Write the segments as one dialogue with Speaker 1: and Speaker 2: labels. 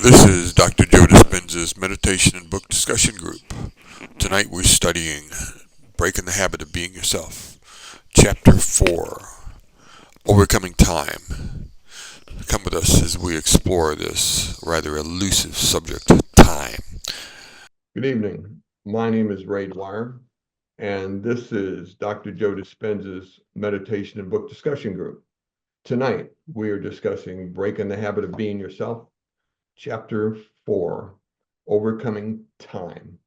Speaker 1: This is Dr. Joe Dispenza's Meditation and Book Discussion Group. Tonight we're studying Breaking the Habit of Being Yourself, Chapter 4, Overcoming Time. Come with us as we explore this rather elusive subject, time.
Speaker 2: Good evening. My name is Ray Dwyer, and this is Dr. Joe Dispenza's Meditation and Book Discussion Group. Tonight, we are discussing Breaking the Habit of Being Yourself, Chapter 4, Overcoming Time.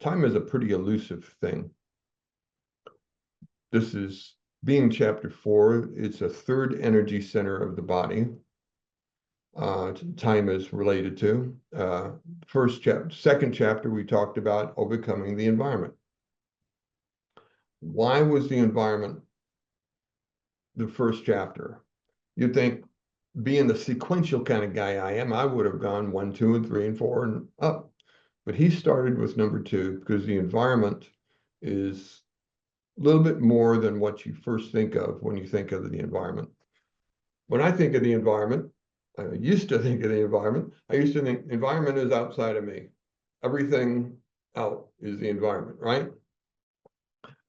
Speaker 2: Time is a pretty elusive thing. This is being Chapter 4. It's a third energy center of the body. Time is related to. Second chapter, we talked about overcoming the environment. Why was the environment the first chapter? You'd think, being the sequential kind of guy I am, I would have gone 1, 2, and 3, and 4, and up. But he started with number 2 because the environment is a little bit more than what you first think of when you think of the environment. When I think of the environment, I used to think of the environment, I used to think environment is outside of me. Everything out is the environment, right?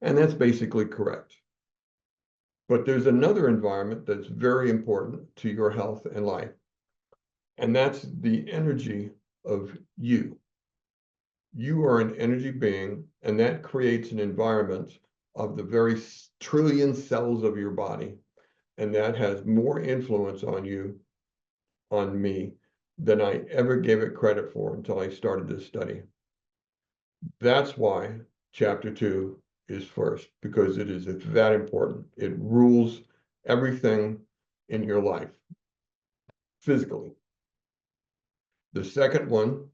Speaker 2: And that's basically correct. But there's another environment that's very important to your health and life, and that's the energy of you. You are an energy being, and that creates an environment of the very trillion cells of your body, and that has more influence on you, on me, than I ever gave it credit for until I started this study. That's why chapter 2 is first, because it is that important. It rules everything in your life physically. The second one,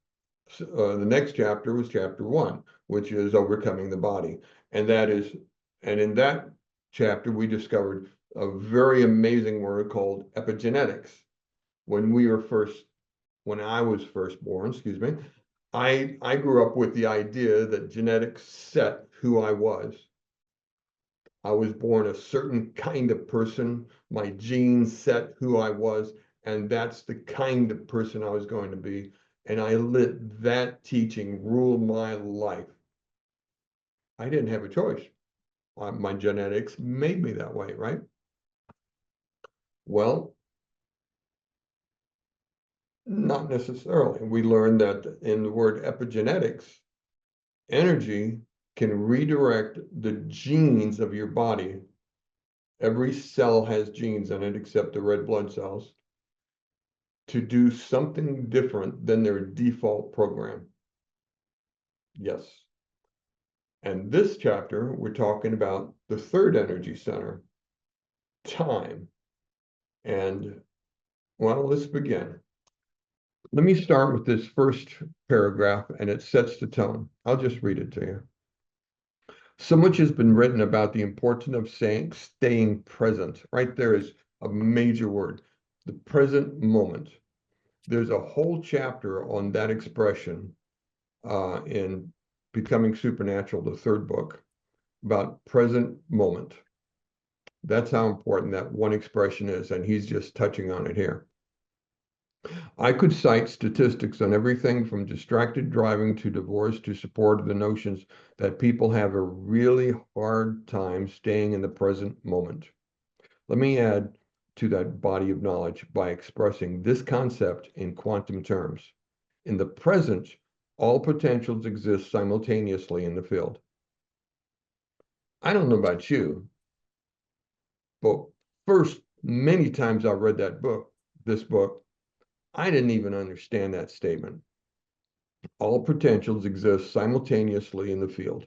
Speaker 2: the next chapter was chapter 1, which is overcoming the body. And in that chapter, we discovered a very amazing word called epigenetics. When I was first born, I grew up with the idea that genetics set who I was. I was born a certain kind of person. My genes set who I was, and that's the kind of person I was going to be. And I let that teaching rule my life. I didn't have a choice. My genetics made me that way, right? Well, not necessarily. We learned that in the word epigenetics, energy can redirect the genes of your body. Every cell has genes in it except the red blood cells to do something different than their default program. Yes. And this chapter, we're talking about the third energy center, time. And well, let's begin. Let me start with this first paragraph, and it sets the tone. I'll just read it to you. So much has been written about the importance of staying present. Right there is a major word, the present moment. There's a whole chapter on that expression in Becoming Supernatural, the third book, about present moment. That's how important that one expression is, and he's just touching on it here. I could cite statistics on everything from distracted driving to divorce to support the notions that people have a really hard time staying in the present moment. Let me add to that body of knowledge by expressing this concept in quantum terms. In the present, all potentials exist simultaneously in the field. I don't know about you, but first, many times I read this book, I didn't even understand that statement. All potentials exist simultaneously in the field.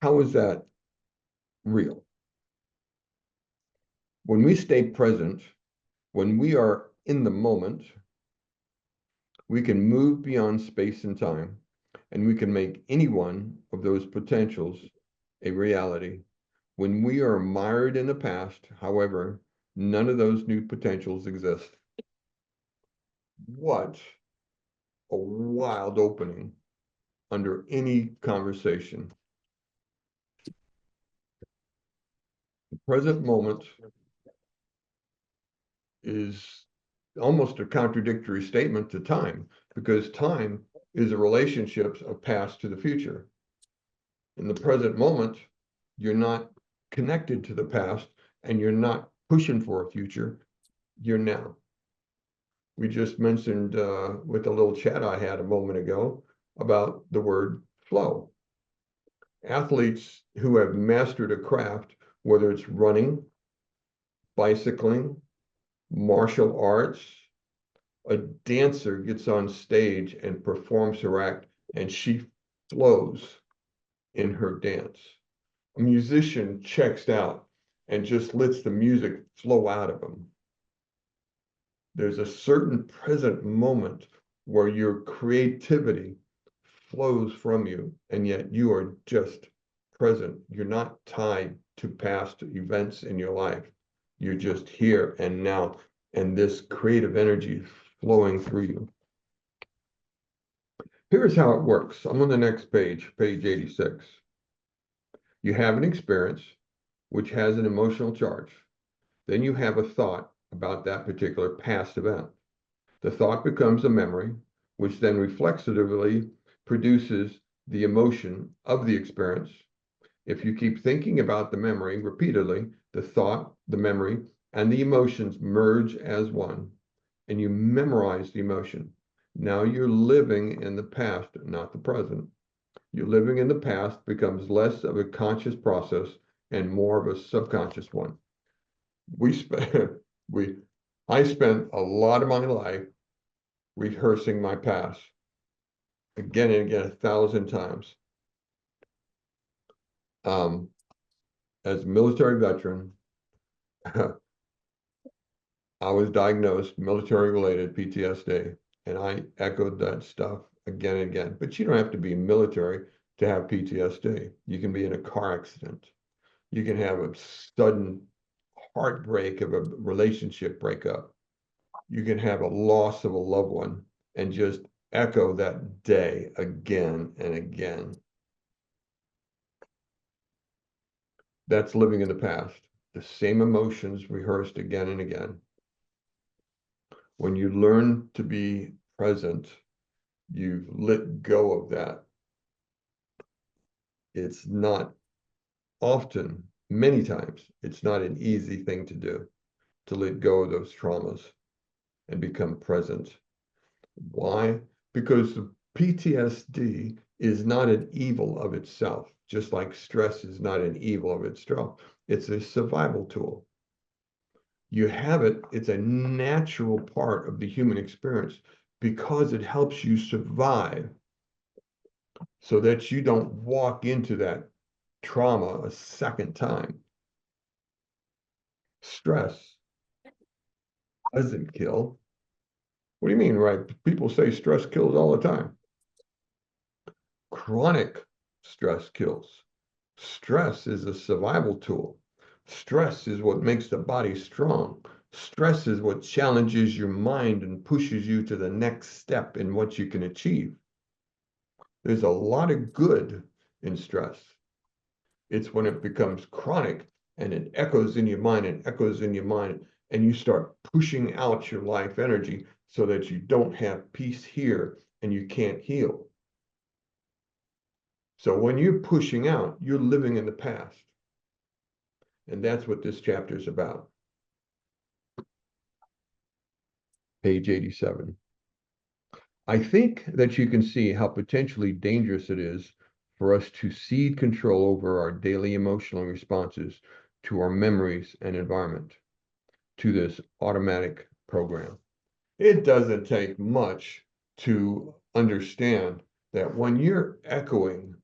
Speaker 2: How is that real? When we stay present, when we are in the moment, we can move beyond space and time, and we can make any one of those potentials a reality. When we are mired in the past, however, none of those new potentials exist. What a wild opening under any conversation. The present moment is almost a contradictory statement to time, because time is a relationship of past to the future. In the present moment, you're not connected to the past and you're not pushing for a future, you're now. We just mentioned with a little chat I had a moment ago about the word flow. Athletes who have mastered a craft, whether it's running, bicycling, martial arts, a dancer gets on stage and performs her act and she flows in her dance. A musician checks out and just lets the music flow out of him. There's a certain present moment where your creativity flows from you, and yet you are just present. You're not tied to past events in your life. You're just here and now, and this creative energy is flowing through you. Here's how it works. I'm on the next page, page 86. You have an experience which has an emotional charge. Then you have a thought about that particular past event. The thought becomes a memory, which then reflexively produces the emotion of the experience. If you keep thinking about the memory repeatedly, the thought, the memory, and the emotions merge as one, and you memorize the emotion. Now you're living in the past, not the present. You're living in the past becomes less of a conscious process and more of a subconscious one. I spent a lot of my life rehearsing my past again and again, 1,000 times. As a military veteran, I was diagnosed military-related PTSD, and I echoed that stuff again and again. But you don't have to be military to have PTSD. You can be in a car accident. You can have a sudden heartbreak of a relationship breakup. You can have a loss of a loved one and just echo that day again and again. That's living in the past. The same emotions rehearsed again and again. When you learn to be present, you've let go of that. It's not often, many times, it's not an easy thing to do, to let go of those traumas and become present. Why? Because the PTSD is not an evil of itself, just like stress is not an evil of itself. It's a survival tool. You have it, it's a natural part of the human experience because it helps you survive so that you don't walk into that trauma a second time. Stress doesn't kill. What do you mean, right? People say stress kills all the time. Chronic stress kills. Stress is a survival tool. Stress is what makes the body strong. Stress is what challenges your mind and pushes you to the next step in what you can achieve. There's a lot of good in stress. It's when it becomes chronic and it echoes in your mind and echoes in your mind, and you start pushing out your life energy so that you don't have peace here and you can't heal. So when you're pushing out, you're living in the past. And that's what this chapter is about. Page 87. I think that you can see how potentially dangerous it is for us to cede control over our daily emotional responses to our memories and environment, to this automatic program. It doesn't take much to understand that when you're echoing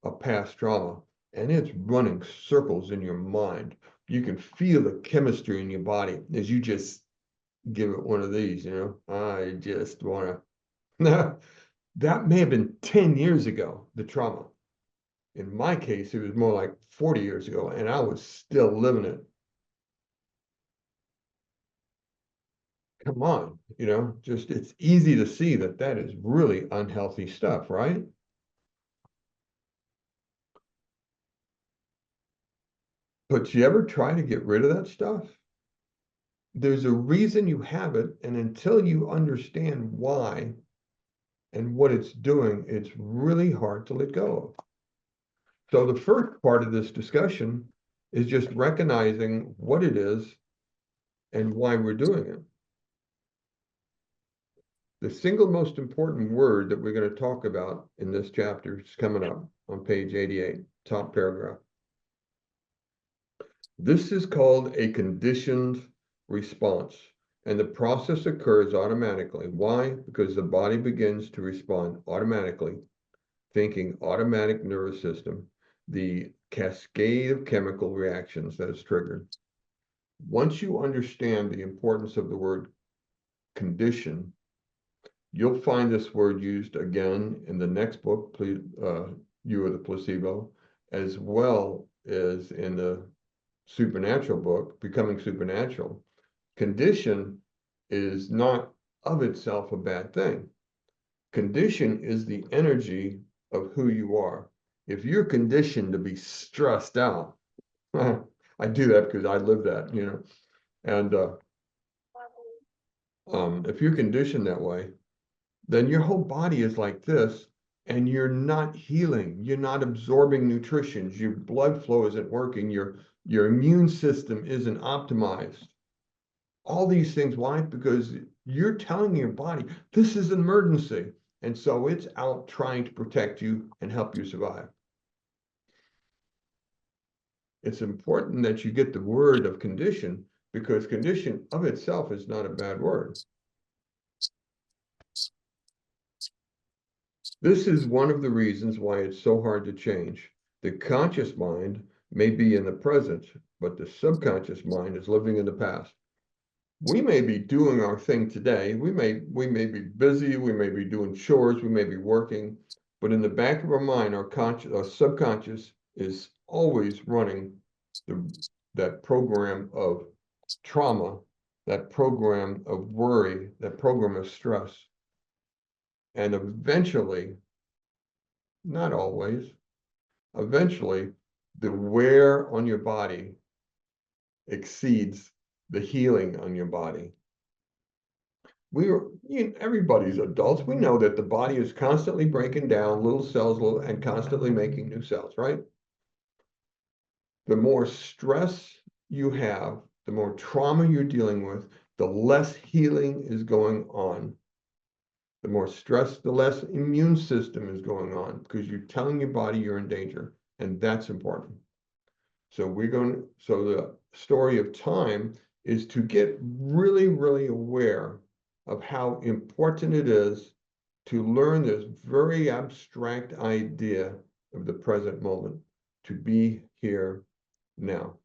Speaker 2: a past trauma and it's running circles in your mind, you can feel the chemistry in your body as you just give it one of these, I just want to. That may have been 10 years ago, the trauma. In my case, it was more like 40 years ago, and I was still living it. Come on, just it's easy to see that that is really unhealthy stuff, right? But you ever try to get rid of that stuff? there's a reason you have it, and until you understand why and what it's doing, it's really hard to let go of. So the first part of this discussion is just recognizing what it is and why we're doing it. The single most important word that we're going to talk about in this chapter is coming up on page 88, top paragraph. This is called a conditioned response, and the process occurs automatically. Why? Because the body begins to respond automatically, thinking automatic nervous system, the cascade of chemical reactions that is triggered. Once you understand the importance of the word condition, you'll find this word used again in the next book, You Are the Placebo, as well as in the supernatural book, Becoming Supernatural. Condition is not of itself a bad thing. Condition is the energy of who you are. If you're conditioned to be stressed out, I do that because I live that, you know, and if you're conditioned that way, then your whole body is like this, and you're not healing. You're not absorbing nutrition. Your blood flow isn't working. Your immune system isn't optimized. All these things. Why? Because you're telling your body, this is an emergency. And so it's out trying to protect you and help you survive. It's important that you get the word of condition, because condition of itself is not a bad word. This is one of the reasons why it's so hard to change. The conscious mind may be in the present, but the subconscious mind is living in the past. We may be doing our thing today. We may be busy. We may be doing chores. We may be working, but in the back of our mind, our subconscious is always running that program of trauma, that program of worry, that program of stress. And eventually, not always, eventually, the wear on your body exceeds the healing on your body. Everybody's adults. We know that the body is constantly breaking down little cells and constantly making new cells, right? The more stress you have, the more trauma you're dealing with, the less healing is going on. The more stress, the less immune system is going on, because you're telling your body you're in danger, and that's important. So the story of time is to get really, really aware of how important it is to learn this very abstract idea of the present moment, to be here now.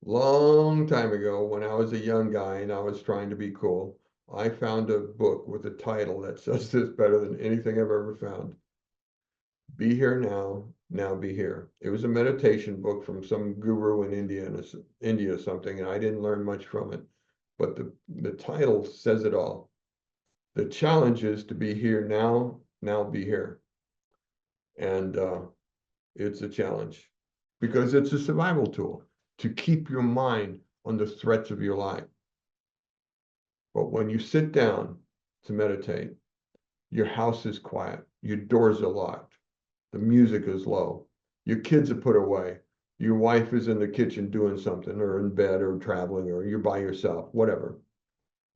Speaker 2: Long time ago, when I was a young guy and I was trying to be cool, I found a book with a title that says this better than anything I've ever found. Be here now, now be here. It was a meditation book from some guru in India or something, and I didn't learn much from it. But the title says it all. The challenge is to be here now, now be here. And it's a challenge because it's a survival tool to keep your mind on the threats of your life. But when you sit down to meditate, your house is quiet, your doors are locked, the music is low, your kids are put away, your wife is in the kitchen doing something, or in bed, or traveling, or you're by yourself, whatever.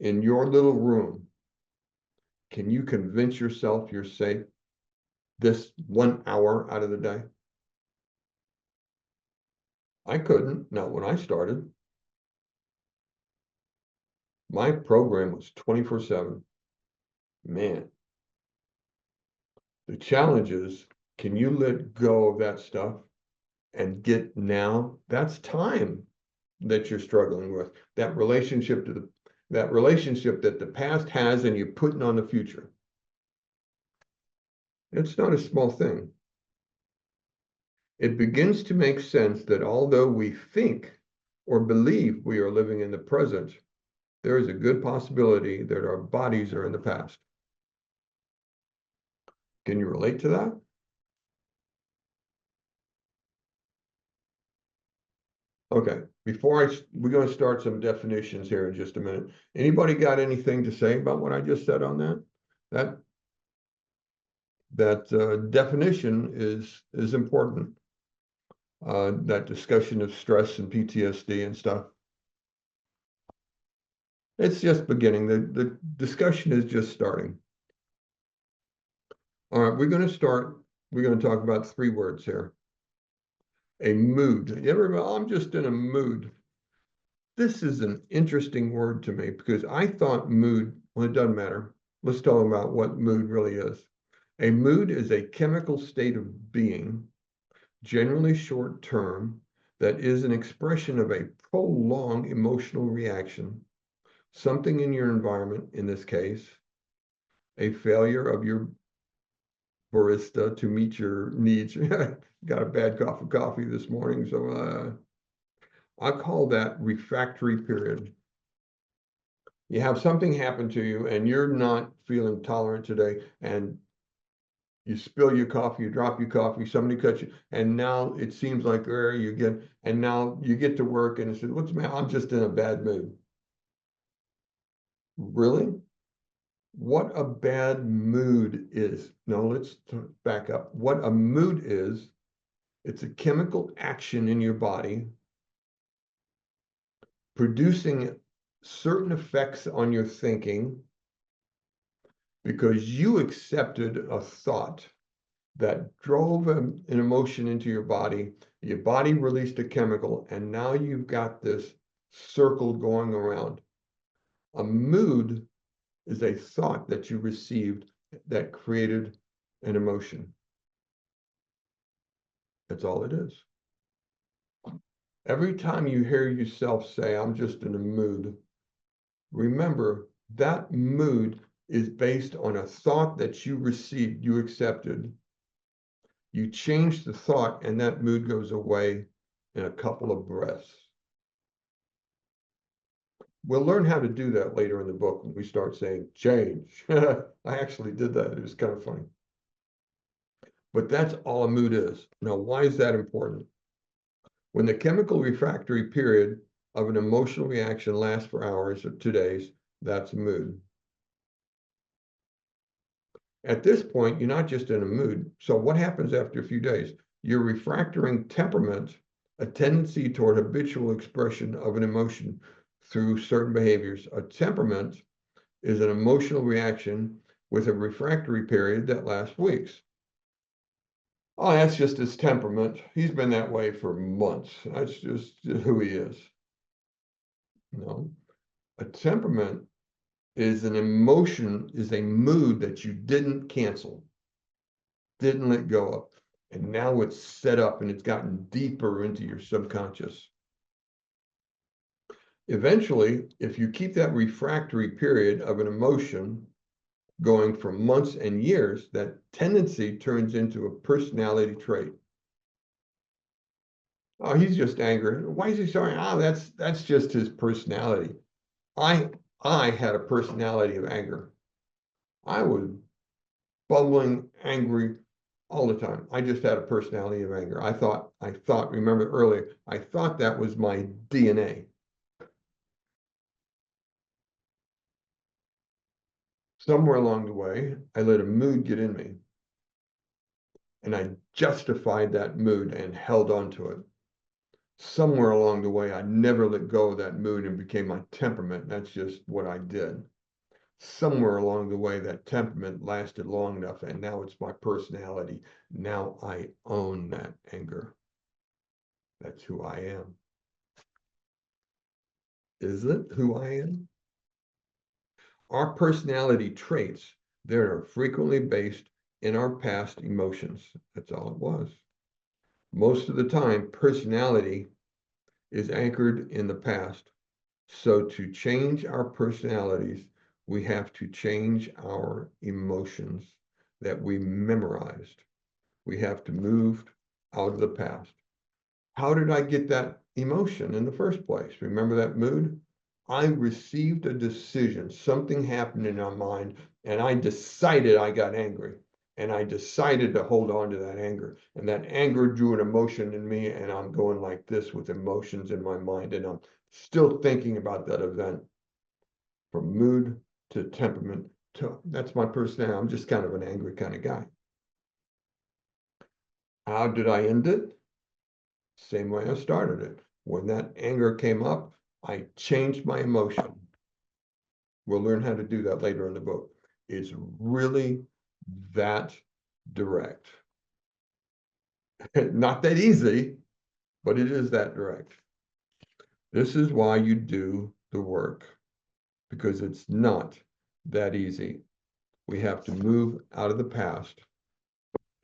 Speaker 2: In your little room, can you convince yourself you're safe this 1 hour out of the day? I couldn't, not when I started. My program was 24/7. Man, the challenge is, can you let go of that stuff and get now? That's time that you're struggling with. That relationship that the past has and you're putting on the future. It's not a small thing. It begins to make sense that although we think or believe we are living in the present, there is a good possibility that our bodies are in the past. Can you relate to that? Okay, we're going to start some definitions here in just a minute. Anybody got anything to say about what I just said on that? That definition is important. That discussion of stress and PTSD and stuff. It's just beginning. The discussion is just starting. All right, we're going to talk about 3 words here. A mood. You ever go, I'm just in a mood. This is an interesting word to me because I thought mood, well, it doesn't matter. Let's talk about what mood really is. A mood is a chemical state of being, generally short term, that is an expression of a prolonged emotional reaction, something in your environment, in this case, a failure of your barista to meet your needs. Got a bad cup of coffee this morning, so I call that refractory period. You have something happen to you and you're not feeling tolerant today, and you spill your coffee, you drop your coffee, somebody cuts you, and now it seems like now you get to work and it says, what's the matter? I'm just in a bad mood. Really? What a bad mood is. No, let's back up. What a mood is, it's a chemical action in your body producing certain effects on your thinking because you accepted a thought that drove an emotion into your body released a chemical, and now you've got this circle going around. A mood is a thought that you received that created an emotion. That's all it is. Every time you hear yourself say, I'm just in a mood, remember that mood is based on a thought that you received, you accepted. You change the thought and that mood goes away in a couple of breaths. We'll learn how to do that later in the book when we start saying change. I actually did that. It was kind of funny. But that's all a mood is. Now, why is that important? When the chemical refractory period of an emotional reaction lasts for hours or 2 days, that's a mood. At this point, you're not just in a mood. So what happens after a few days? Your refractory temperament, a tendency toward habitual expression of an emotion through certain behaviors. A temperament is an emotional reaction with a refractory period that lasts weeks. Oh, that's just his temperament. He's been that way for months. That's just who he is. No, a temperament is an emotion, is a mood that you didn't cancel, didn't let go of. And now it's set up and it's gotten deeper into your subconscious. Eventually, if you keep that refractory period of an emotion going for months and years, that tendency turns into a personality trait. Oh, he's just angry. Why is he so angry? Oh, that's just his personality. I had a personality of anger. I was bubbling angry all the time. I just had a personality of anger. I thought, remember earlier, I thought that was my DNA. Somewhere along the way, I let a mood get in me. And I justified that mood and held on to it. Somewhere along the way, I never let go of that mood and became my temperament. That's just what I did. Somewhere along the way, that temperament lasted long enough, and now it's my personality. Now I own that anger. That's who I am. Is it who I am? Our personality traits, they're frequently based in our past emotions. That's all it was. Most of the time, personality is anchored in the past. So to change our personalities, we have to change our emotions that we memorized. We have to move out of the past. How did I get that emotion in the first place? Remember that mood? I received a decision. Something happened in our mind, and I decided I got angry. And I decided to hold on to that anger. And that anger drew an emotion in me, and I'm going like this with emotions in my mind. And I'm still thinking about that event from mood to temperament to that's my personality. I'm just kind of an angry kind of guy. How did I end it? Same way I started it. When that anger came up, I changed my emotion. We'll learn how to do that later in the book. It's really that direct. Not that easy, but it is that direct. This is why you do the work, because it's not that easy. We have to move out of the past,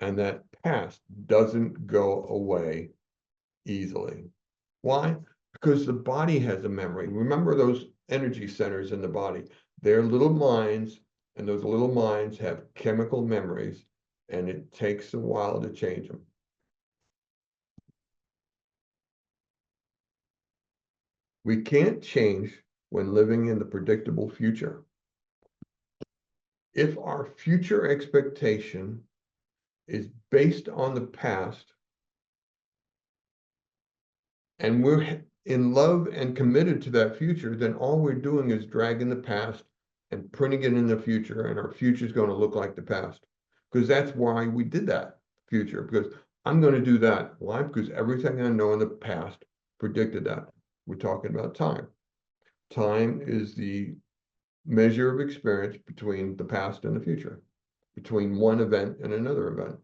Speaker 2: and that past doesn't go away easily. Why? Because the body has a memory. Remember those energy centers in the body. They're little minds, and those little minds have chemical memories, and it takes a while to change them. We can't change when living in the predictable future. If our future expectation is based on the past, and we're in love and committed to that future, then all we're doing is dragging the past and printing it in the future, and our future is going to look like the past. Because that's why we did that future, because I'm going to do that. Why? Because everything I know in the past predicted that. We're talking about time. Time is the measure of experience between the past and the future, between one event and another event.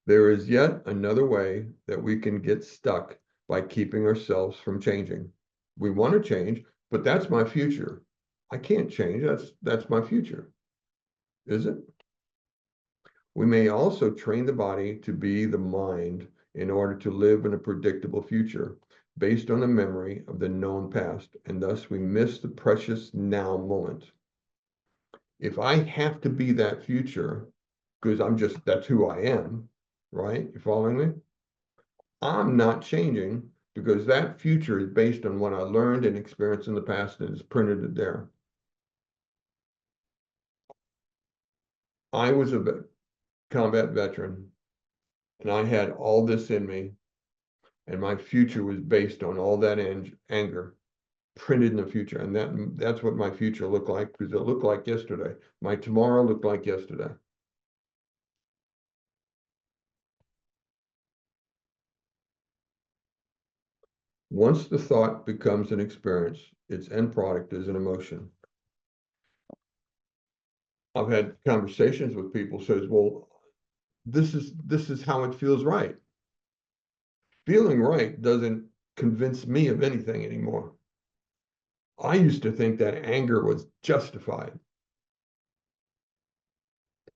Speaker 2: There is yet another way that we can get stuck by keeping ourselves from changing. We want to change, but that's my future. I can't change. That's my future. Is it? We may also train the body to be the mind in order to live in a predictable future based on the memory of the known past, and thus we miss the precious now moment. If I have to be that future, because that's who I am, right? You following me? I'm not changing because that future is based on what I learned and experienced in the past and is printed there. I was a combat veteran and I had all this in me, and my future was based on all that anger printed in the future. And that's what my future looked like, because it looked like yesterday. My tomorrow looked like yesterday. Once the thought becomes an experience, its end product is an emotion. I've had conversations with people says, well, this is how it feels right. Feeling right doesn't convince me of anything anymore. I used to think that anger was justified.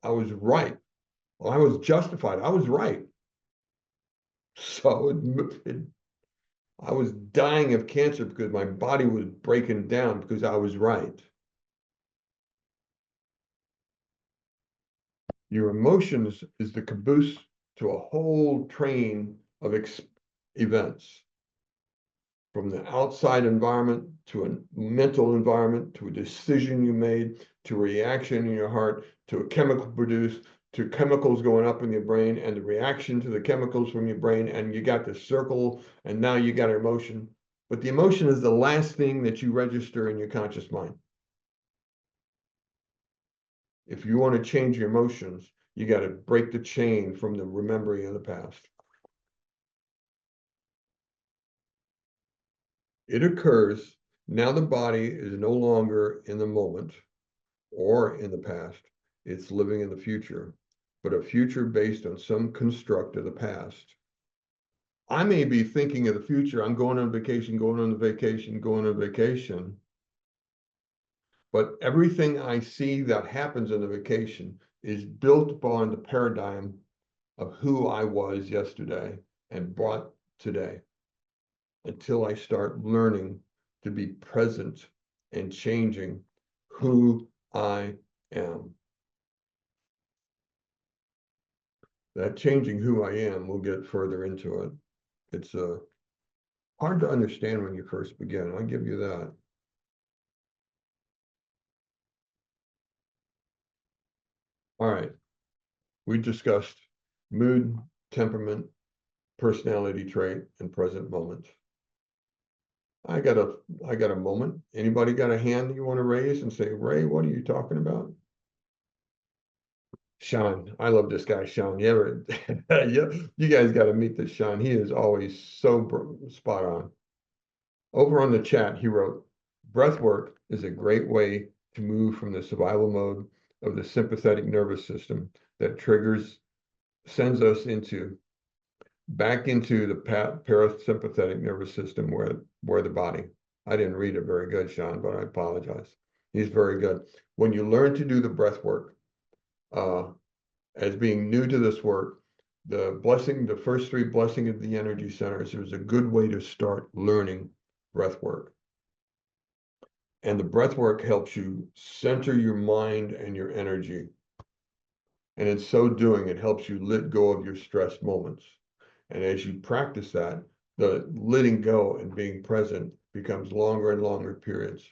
Speaker 2: I was right. Well, I was justified. I was right. So I was dying of cancer because my body was breaking down because I was right. Your emotions is the caboose to a whole train of events, from the outside environment to a mental environment to a decision you made to a reaction in your heart to a chemical produced to chemicals going up in your brain and the reaction to the chemicals from your brain, and you got the circle, and now you got an emotion. But the emotion is the last thing that you register in your conscious mind. If you want to change your emotions, you got to break the chain from the remembering of the past. It occurs now. The body is no longer in the moment or in the past. It's living in the future, but a future based on some construct of the past. I may be thinking of the future. I'm going on vacation, going on vacation, going on vacation. But everything I see that happens in the vacation is built upon the paradigm of who I was yesterday and brought today, until I start learning to be present and changing who I am. That changing who I am, we'll get further into it. It's hard to understand when you first begin. I'll give you that. All right. We discussed mood, temperament, personality trait, and present moment. I got a moment. Anybody got a hand you want to raise and say, Ray, what are you talking about? Sean, I love this guy, Sean. You ever, you guys got to meet this Sean. He is always so spot on. Over on the chat, he wrote, breath work is a great way to move from the survival mode of the sympathetic nervous system that sends us back into the parasympathetic nervous system where the body. I didn't read it very good, Sean, but I apologize. He's very good. When you learn to do the breath work, as being new to this work, the first three blessing of the energy centers is a good way to start learning breath work. And the breath work helps you center your mind and your energy. And in so doing, it helps you let go of your stress moments. And as you practice that, the letting go and being present becomes longer and longer periods.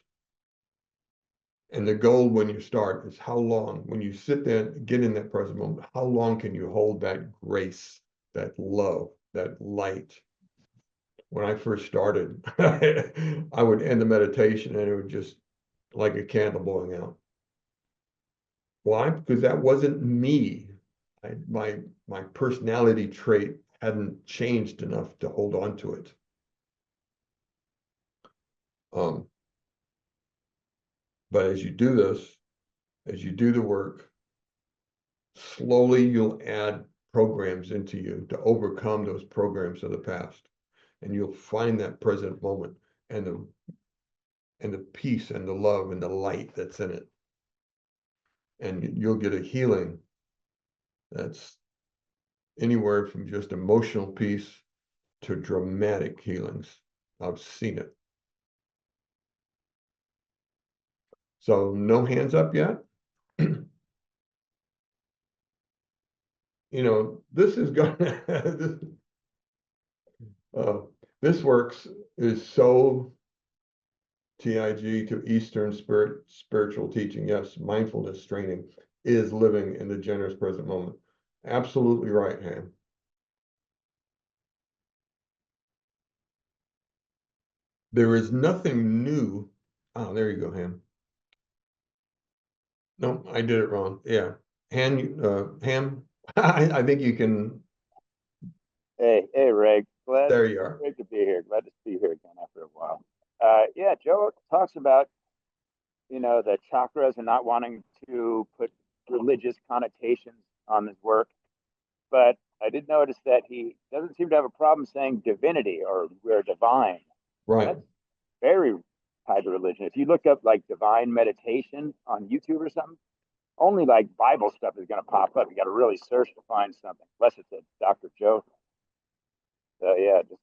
Speaker 2: And the goal when you start is how long, when you sit there, get in that present moment, how long can you hold that grace, that love, that light? When I first started, I would end the meditation and it would just like a candle blowing out. Why? Because that wasn't me. My personality trait hadn't changed enough to hold on to it. But as you do this, as you do the work, slowly you'll add programs into you to overcome those programs of the past. And you'll find that present moment and the peace and the love and the light that's in it. And you'll get a healing that's anywhere from just emotional peace to dramatic healings. I've seen it. So no hands up yet. You know, this is going this works is so TIG to Eastern spiritual teaching. Yes, mindfulness training is living in the generous present moment. Absolutely right, Ham. There is nothing new. Oh, there you go, Ham. No, I did it wrong. Yeah. Ham, I think you can.
Speaker 3: Hey, Ray.
Speaker 2: There you are.
Speaker 3: Great to be here. Glad to be here again after a while. Yeah, Joe talks about, the chakras and not wanting to put religious connotations on his work. But I did notice that he doesn't seem to have a problem saying divinity or we're divine.
Speaker 2: Right.
Speaker 3: That's very tied to religion. If you look up like divine meditation on YouTube or something, only like Bible stuff is going to pop up. You got to really search to find something, unless it's a Dr. Joe. So yeah, just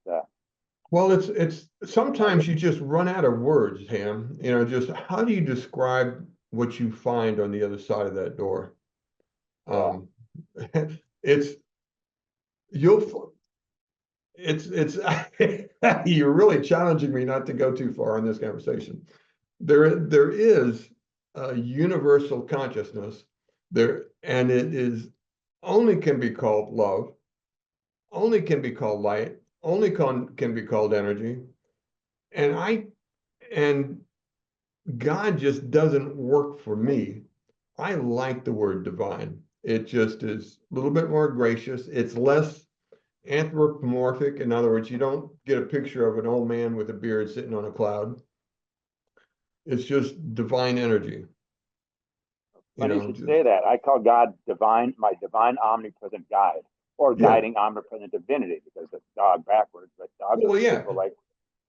Speaker 2: Well, it's sometimes you just run out of words, Ham. You know, just how do you describe what you find on the other side of that door? It's you'll it's you're really challenging me not to go too far in this conversation. There is a universal consciousness there, and it is only can be called love, only can be called light, only can be called energy. And God just doesn't work for me. I like the word divine. It just is a little bit more gracious. It's less anthropomorphic. In other words, you don't get a picture of an old man with a beard sitting on a cloud. It's just divine energy.
Speaker 3: Funny you should say that. I call God divine, my divine omnipresent guide, or guiding omnipresent divinity, because it's dog backwards, but dogs are simple like.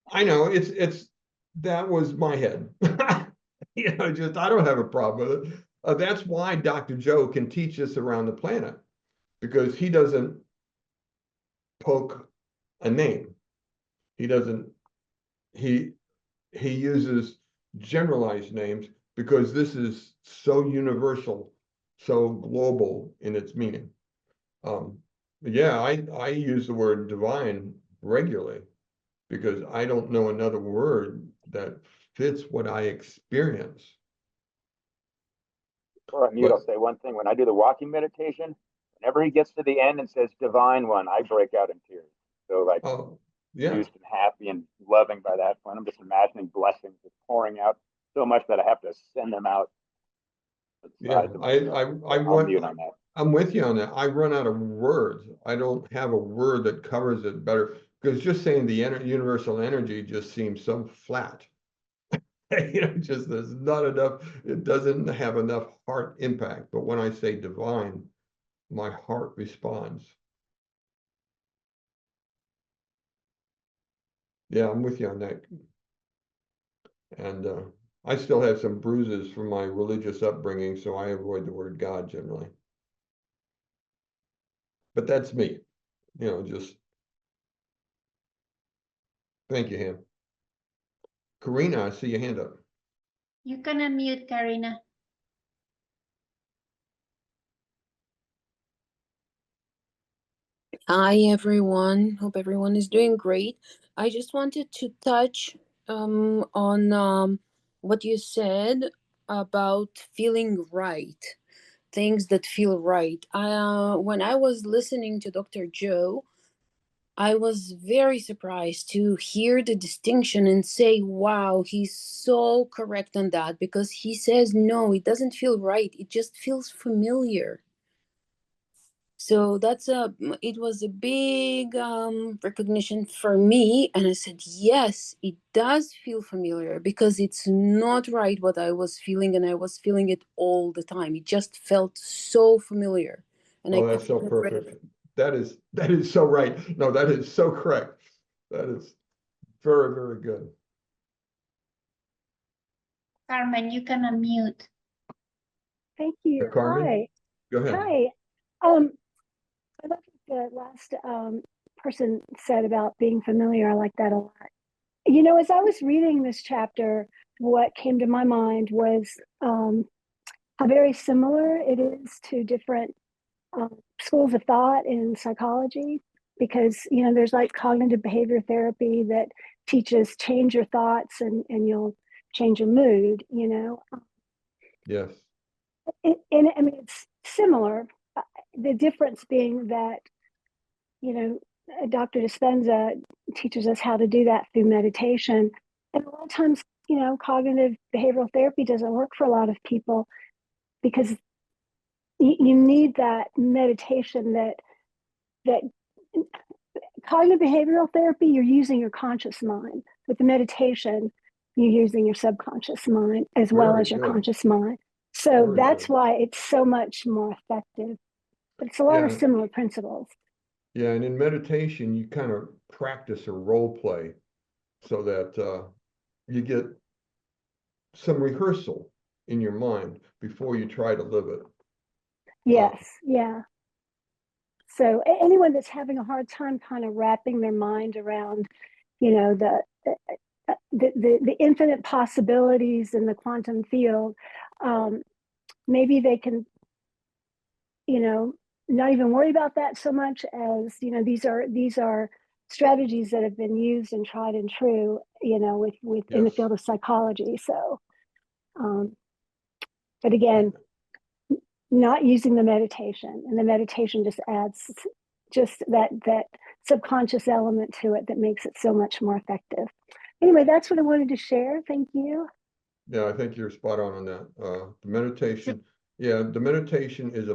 Speaker 2: I know it's that was my head. Just I don't have a problem with it. That's why Dr. Joe can teach us around the planet, because he doesn't poke a name. He doesn't. He uses generalized names because this is so universal, so global in its meaning. Yeah, I use the word divine regularly because I don't know another word that fits what I experience.
Speaker 3: Or on mute, I'll say one thing. When I do the walking meditation, whenever he gets to the end and says divine one, I break out in tears. So like
Speaker 2: Oh, yeah.
Speaker 3: juiced and happy and loving by that point. I'm just imagining blessings just pouring out so much that I have to send them out.
Speaker 2: Yeah,
Speaker 3: I'll mute on that.
Speaker 2: I'm with you on that. I run out of words. I don't have a word that covers it better, because just saying the universal energy just seems so flat. Just there's not enough, it doesn't have enough heart impact. But when I say divine, my heart responds. Yeah, I'm with you on that. And I still have some bruises from my religious upbringing, so I avoid the word God generally. But that's me, just thank you, Ham. Karina, I see your hand up.
Speaker 4: You can unmute, Karina.
Speaker 5: Hi, everyone. Hope everyone is doing great. I just wanted to touch on what you said about feeling right, things that feel right. When I was listening to Dr. Joe, I was very surprised to hear the distinction and say, wow, he's so correct on that, because he says, no, it doesn't feel right. It just feels familiar. So it was a big recognition for me. And I said, yes, it does feel familiar, because it's not right what I was feeling, and I was feeling it all the time. It just felt so familiar. And
Speaker 2: Oh, that's so perfect. That is so right. No, that is so correct. That is very, very good.
Speaker 4: Carmen, you can unmute.
Speaker 6: Thank you.
Speaker 2: Carmen,
Speaker 6: Hi.
Speaker 2: go ahead.
Speaker 6: Hi. I like what the last person said about being familiar. I like that a lot. As I was reading this chapter, what came to my mind was how very similar it is to different schools of thought in psychology, because there's like cognitive behavior therapy that teaches change your thoughts and you'll change your mood.
Speaker 2: Yes.
Speaker 6: And I mean, it's similar. The difference being that, Dr. Dispenza teaches us how to do that through meditation. And a lot of times, cognitive behavioral therapy doesn't work for a lot of people, because you need that meditation that cognitive behavioral therapy, you're using your conscious mind. With the meditation, you're using your subconscious mind as well as your conscious mind. So that's why it's so much more effective. But it's a lot of similar principles.
Speaker 2: Yeah, and in meditation, you kind of practice a role play so that you get some rehearsal in your mind before you try to live it.
Speaker 6: Yes, yeah. So anyone that's having a hard time kind of wrapping their mind around, the infinite possibilities in the quantum field, maybe they can, not even worry about that so much as, these are strategies that have been used and tried and true, with in the field of psychology. So, but again, not using the meditation, and the meditation just adds just that subconscious element to it that makes it so much more effective. Anyway, that's what I wanted to share. Thank you.
Speaker 2: Yeah, I think you're spot on that. The meditation, the meditation is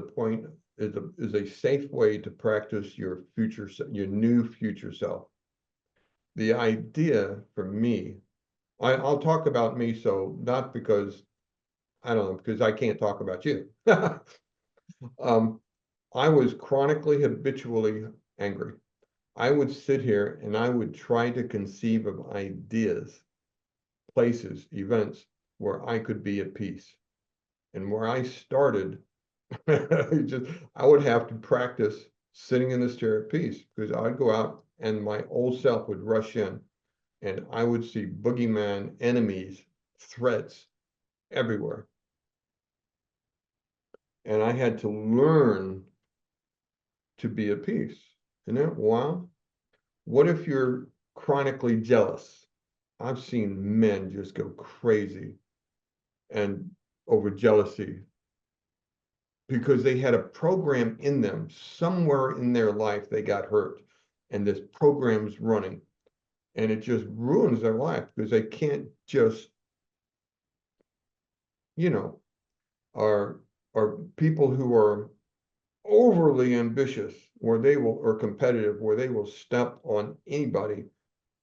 Speaker 2: a safe way to practice your new future self. The idea for me, I'll talk about me, so not because I don't know, because I can't talk about you. I was chronically, habitually angry. I would sit here and I would try to conceive of ideas, places, events where I could be at peace. And where I started, I would have to practice sitting in this chair at peace, because I'd go out and my old self would rush in and I would see boogeyman, enemies, threats everywhere. And I had to learn to be at peace. Isn't that wild? What if you're chronically jealous? I've seen men just go crazy and over jealousy. because they had a program in them somewhere in their life they got hurt, and this program's running, and it just ruins their life because they can't just, you know, are people who are overly ambitious where they will, or competitive, where they will step on anybody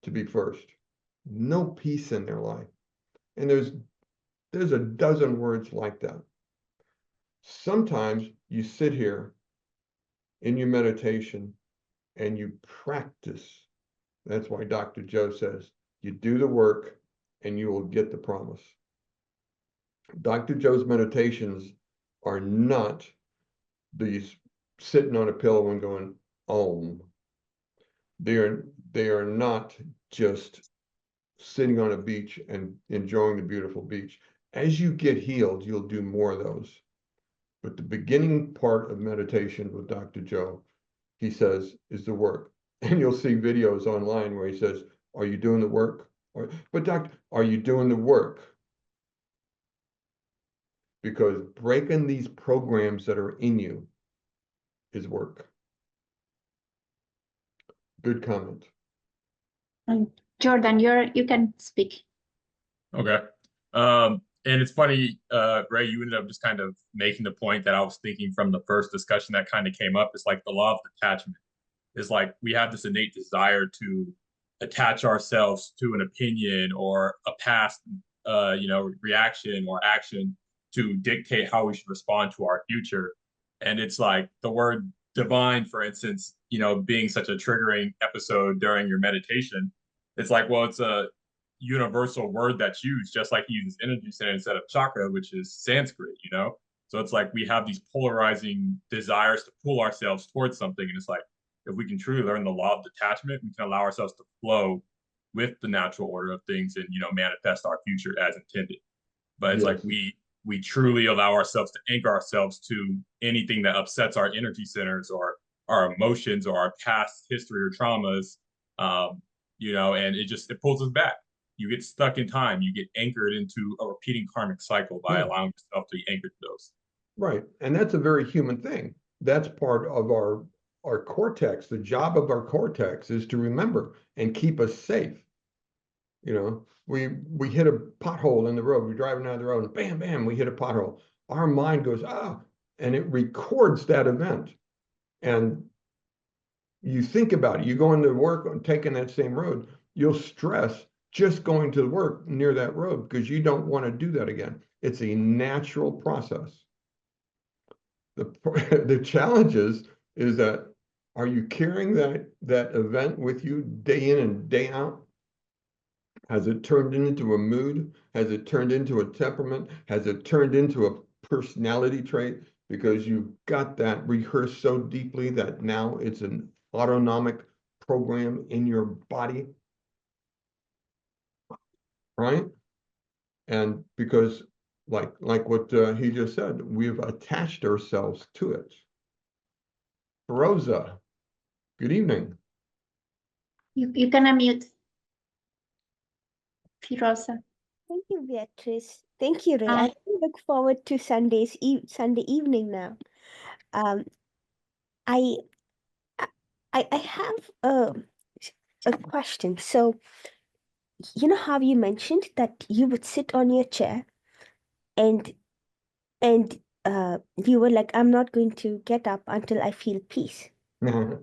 Speaker 2: to be first. No peace in their life. And there's a dozen words like that. Sometimes you sit here in your meditation and you practice. That's why Dr. Joe says you do the work and you will get the promise. Dr. Joe's meditations are not these sitting on a pillow and going, Om. They are not just sitting on a beach and enjoying the beautiful beach. As you get healed, you'll do more of those. But the beginning part of meditation with Dr. Joe, he says, is the work. And you'll see videos online where he says, are you doing the work? But doctor, are you doing the work? Because breaking these programs that are in you is work. Good comment.
Speaker 4: Jordan, you can speak.
Speaker 7: Okay. And it's funny, Ray, you ended up just kind of making the point that I was thinking from the first discussion that kind of came up. It's like the law of attachment. It's like we have this innate desire to attach ourselves to an opinion or a past, reaction or action to dictate how we should respond to our future. And it's like the word divine, for instance, being such a triggering episode during your meditation. It's like, well, it's a universal word that's used, just like he uses energy center instead of chakra, which is Sanskrit, So it's like we have these polarizing desires to pull ourselves towards something. And it's like, if we can truly learn the law of detachment, we can allow ourselves to flow with the natural order of things and, manifest our future as intended. But it's like we truly allow ourselves to anchor ourselves to anything that upsets our energy centers or our emotions or our past history or traumas, and it pulls us back. You get stuck in time. You get anchored into a repeating karmic cycle by allowing yourself to be anchored to those.
Speaker 2: Right. And that's a very human thing. That's part of our cortex. The job of our cortex is to remember and keep us safe. We hit a pothole in the road. We're driving down the road and bam, bam, we hit a pothole. Our mind goes, and it records that event. And you think about it. You go into work and taking that same road, you'll stress just going to work near that road because you don't want to do that again. It's a natural process. The challenge is that, are you carrying that event with you day in and day out? Has it turned into a mood? Has it turned into a temperament? Has it turned into a personality trait? Because you've got that rehearsed so deeply that now it's an autonomic program in your body, right? And because like what he just said, we've attached ourselves to it. Rosa, good evening.
Speaker 4: You can unmute. Firosa.
Speaker 8: Thank you, Beatrice. Thank you, Ray.
Speaker 4: Hi.
Speaker 8: I look forward to Sunday evening now. I have a question. So, you know how you mentioned that you would sit on your chair and you were like, I'm not going to get up until I feel peace.
Speaker 2: I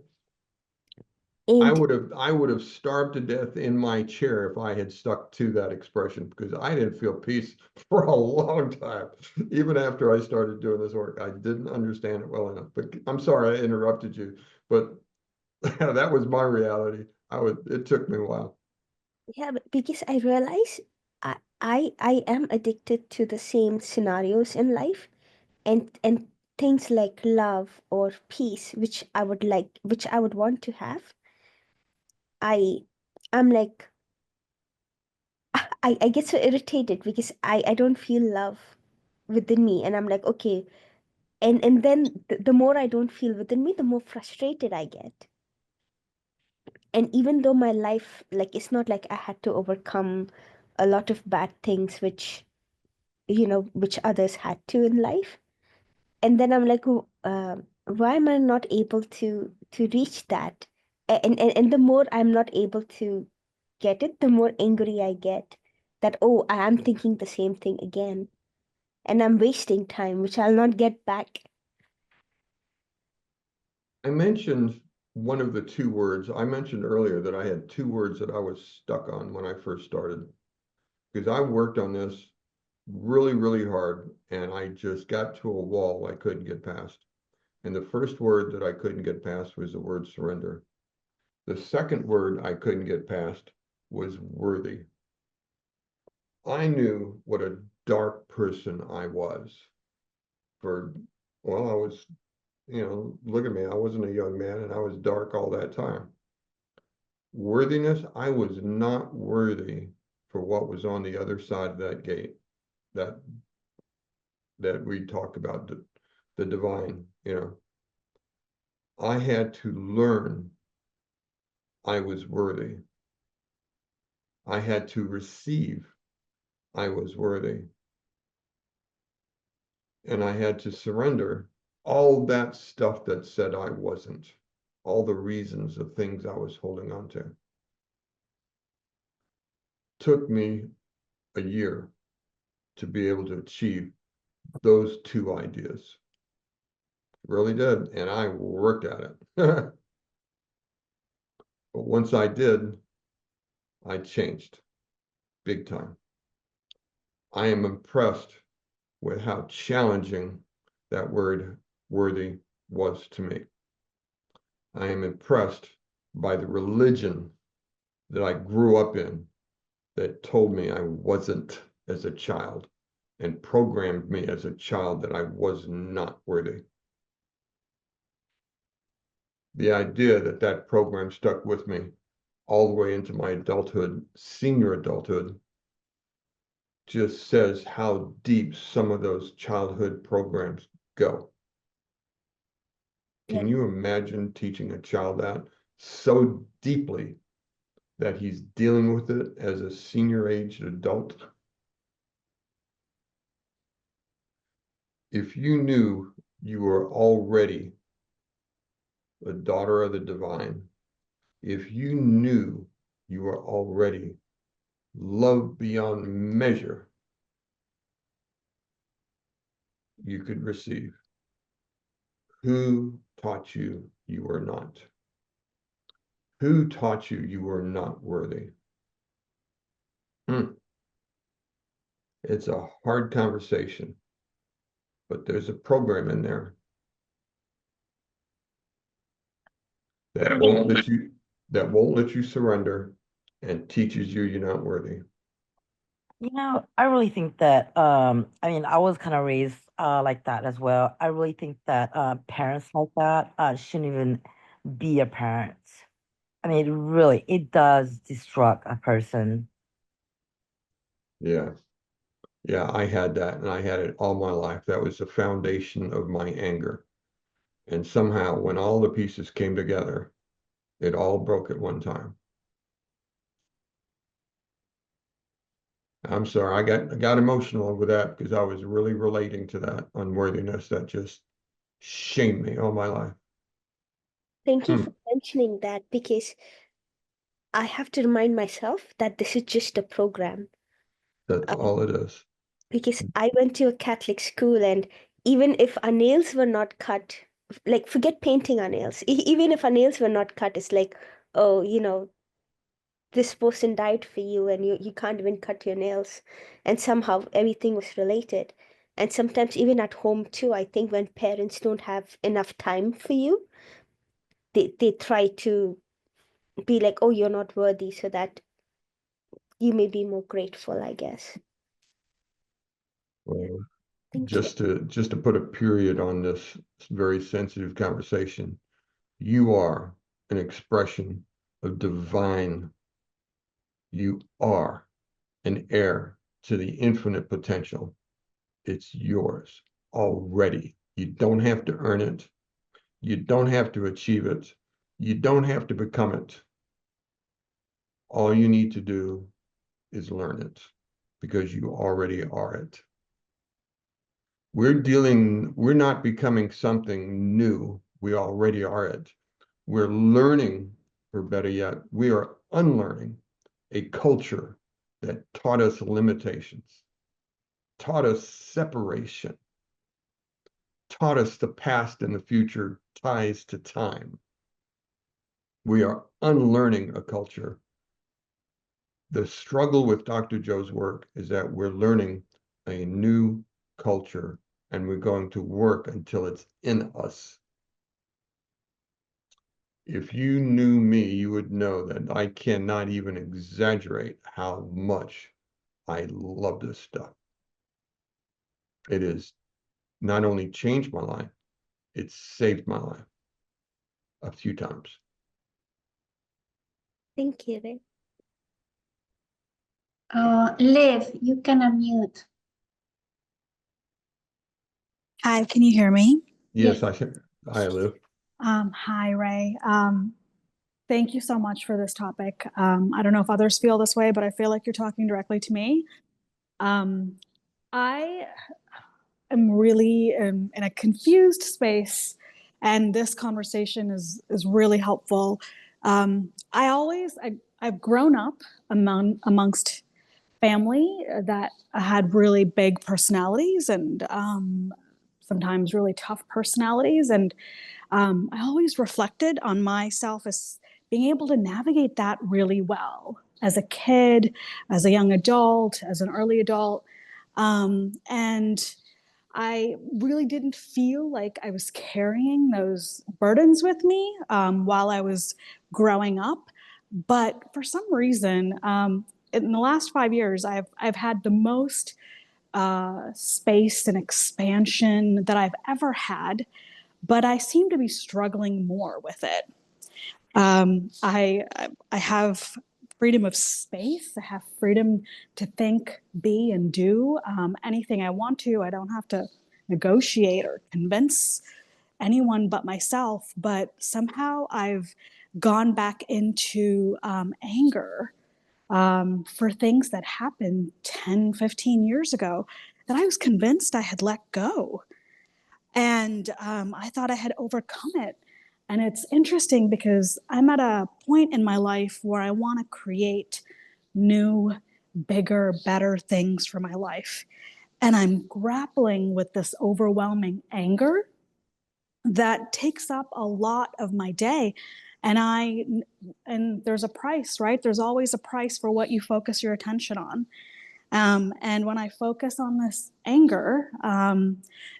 Speaker 8: And
Speaker 2: would have starved to death in my chair if I had stuck to that expression, because I didn't feel peace for a long time. Even after I started doing this work, I didn't understand it well enough. But I'm sorry I interrupted you, but that was my reality. It took me a while.
Speaker 8: yeah, because I realize I am addicted to the same scenarios in life, and things like love or peace, which I would want to have. I'm like, I get so irritated because I don't feel love within me, and I'm like, okay, and then the more I don't feel within me, the more frustrated I get. And even though my life, like, it's not like I had to overcome a lot of bad things which which others had to in life, and then I'm like, why am I not able to reach that? And the more I'm not able to get it, the more angry I get that, oh, I am thinking the same thing again, and I'm wasting time, which I'll not get back.
Speaker 2: I mentioned one of the two words. I mentioned earlier that I had two words that I was stuck on when I first started, because I worked on this really, really hard, and I just got to a wall I couldn't get past. And the first word that I couldn't get past was the word surrender. The second word I couldn't get past was worthy. I knew what a dark person I was well, I was, look at me, I wasn't a young man and I was dark all that time. Worthiness, I was not worthy for what was on the other side of that gate, that we talked about, the divine, I had to learn I was worthy. I had to receive I was worthy. And I had to surrender all that stuff that said I wasn't, all the reasons of things I was holding on to. Took me a year to be able to achieve those two ideas. Really did. And I worked at it. But once I did, I changed big time. I am impressed with how challenging that word worthy was to me. I am impressed by the religion that I grew up in that told me I wasn't as a child and programmed me as a child that I was not worthy. The idea that that program stuck with me all the way into my adulthood, senior adulthood, just says how deep some of those childhood programs go. Can you imagine teaching a child that so deeply that he's dealing with it as a senior aged adult? If you knew you were already a daughter of the divine, if you knew you were already loved beyond measure, you could receive. Who taught you you were not? Who taught you you were not worthy? It's a hard conversation, but there's a program in there that won't let you surrender and teaches you you're not worthy.
Speaker 9: I really think that I mean, I was kind of raised like that as well. I really think that parents like that shouldn't even be a parent. I mean, it does destruct a person.
Speaker 2: Yeah. Yeah, I had that, and I had it all my life. That was the foundation of my anger. And somehow, when all the pieces came together, it all broke at one time. I'm sorry, I got emotional over that because I was really relating to that unworthiness that just shamed me all my life.
Speaker 8: Thank you for mentioning that, because I have to remind myself that this is just a program.
Speaker 2: That's all it is.
Speaker 8: Because I went to a Catholic school, and even if our nails were not cut, like forget painting our nails, even if our nails were not cut, it's like, oh, this person died for you and you can't even cut your nails. And somehow everything was related. And sometimes even at home too, I think when parents don't have enough time for you, they try to be like, oh, you're not worthy, so that you may be more grateful, I guess.
Speaker 2: Well,
Speaker 8: Thank you.
Speaker 2: just to put a period on this very sensitive conversation, you are an expression of divine. You are an heir to the infinite potential. It's yours already. You don't have to earn it. You don't have to achieve it. You don't have to become it. All you need to do is learn it, because you already are it. we're not becoming something new. We already are it. We're learning, or better yet, we are unlearning a culture that taught us limitations, taught us separation, taught us the past and the future ties to time. We are unlearning a culture. The struggle with Dr. Joe's work is that we're learning a new culture, and we're going to work until it's in us. If you knew me, you would know that I cannot even exaggerate how much I love this stuff. It has not only changed my life, it's saved my life a few times.
Speaker 8: Thank you, Ray.
Speaker 4: Liv, you can unmute.
Speaker 10: Hi, can you hear me?
Speaker 2: Yes, I live.
Speaker 10: Hi, Ray. Thank you so much for this topic. I don't know if others feel this way, but I feel like you're talking directly to me. I am really in a confused space, and this conversation is really helpful. I've grown up amongst family that had really big personalities and sometimes really tough personalities. And I always reflected on myself as being able to navigate that really well as a kid, as a young adult, as an early adult. And I really didn't feel like I was carrying those burdens with me while I was growing up. But for some reason, in the last 5 years, I've had the most space and expansion that I've ever had, but I seem to be struggling more with it. I have freedom of space. I have freedom to think, be, and do anything I want to. I don't have to negotiate or convince anyone but myself. But somehow I've gone back into anger for things that happened 10, 15 years ago that I was convinced I had let go. And I thought I had overcome it. And it's interesting because I'm at a point in my life where I want to create new, bigger, better things for my life. And I'm grappling with this overwhelming anger that takes up a lot of my day. And there's a price, right? There's always a price for what you focus your attention on. And when I focus on this anger,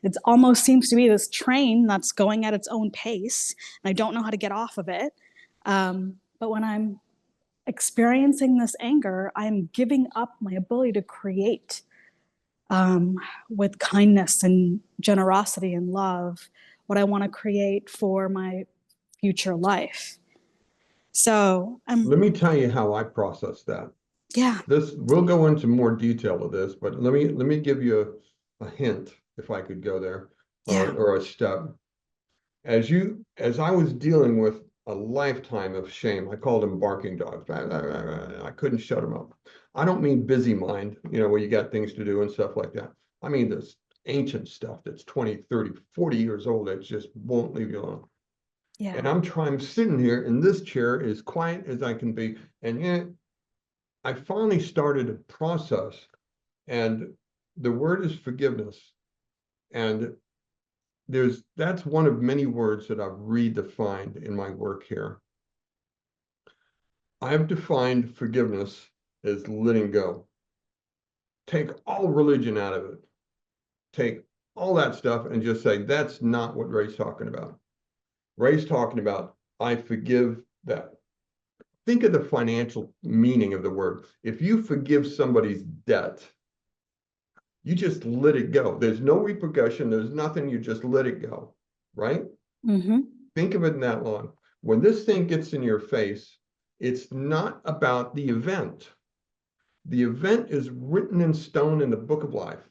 Speaker 10: it almost seems to be this train that's going at its own pace. And I don't know how to get off of it. But when I'm experiencing this anger, I'm giving up my ability to create with kindness and generosity and love what I want to create for my future life. So
Speaker 2: Let me tell you how I process that.
Speaker 10: Yeah.
Speaker 2: We'll go into more detail of this, but let me give you a hint, if I could go there, or a step. As I was dealing with a lifetime of shame, I called them barking dogs. I couldn't shut them up. I don't mean busy mind, where you got things to do and stuff like that. I mean this ancient stuff that's 20, 30, 40 years old that just won't leave you alone.
Speaker 10: Yeah.
Speaker 2: And I'm sitting here in this chair as quiet as I can be, and yet I finally started a process, and the word is forgiveness. And that's one of many words that I've redefined in my work here. I've defined forgiveness as letting go. Take all religion out of it. Take all that stuff and just say, that's not what Ray's talking about. Ray's talking about, I forgive that. Think of the financial meaning of the word. If you forgive somebody's debt, you just let it go. There's no repercussion. There's nothing. You just let it go, right?
Speaker 10: Mm-hmm.
Speaker 2: Think of it in that long. When this thing gets in your face, it's not about the event. The event is written in stone in the book of life.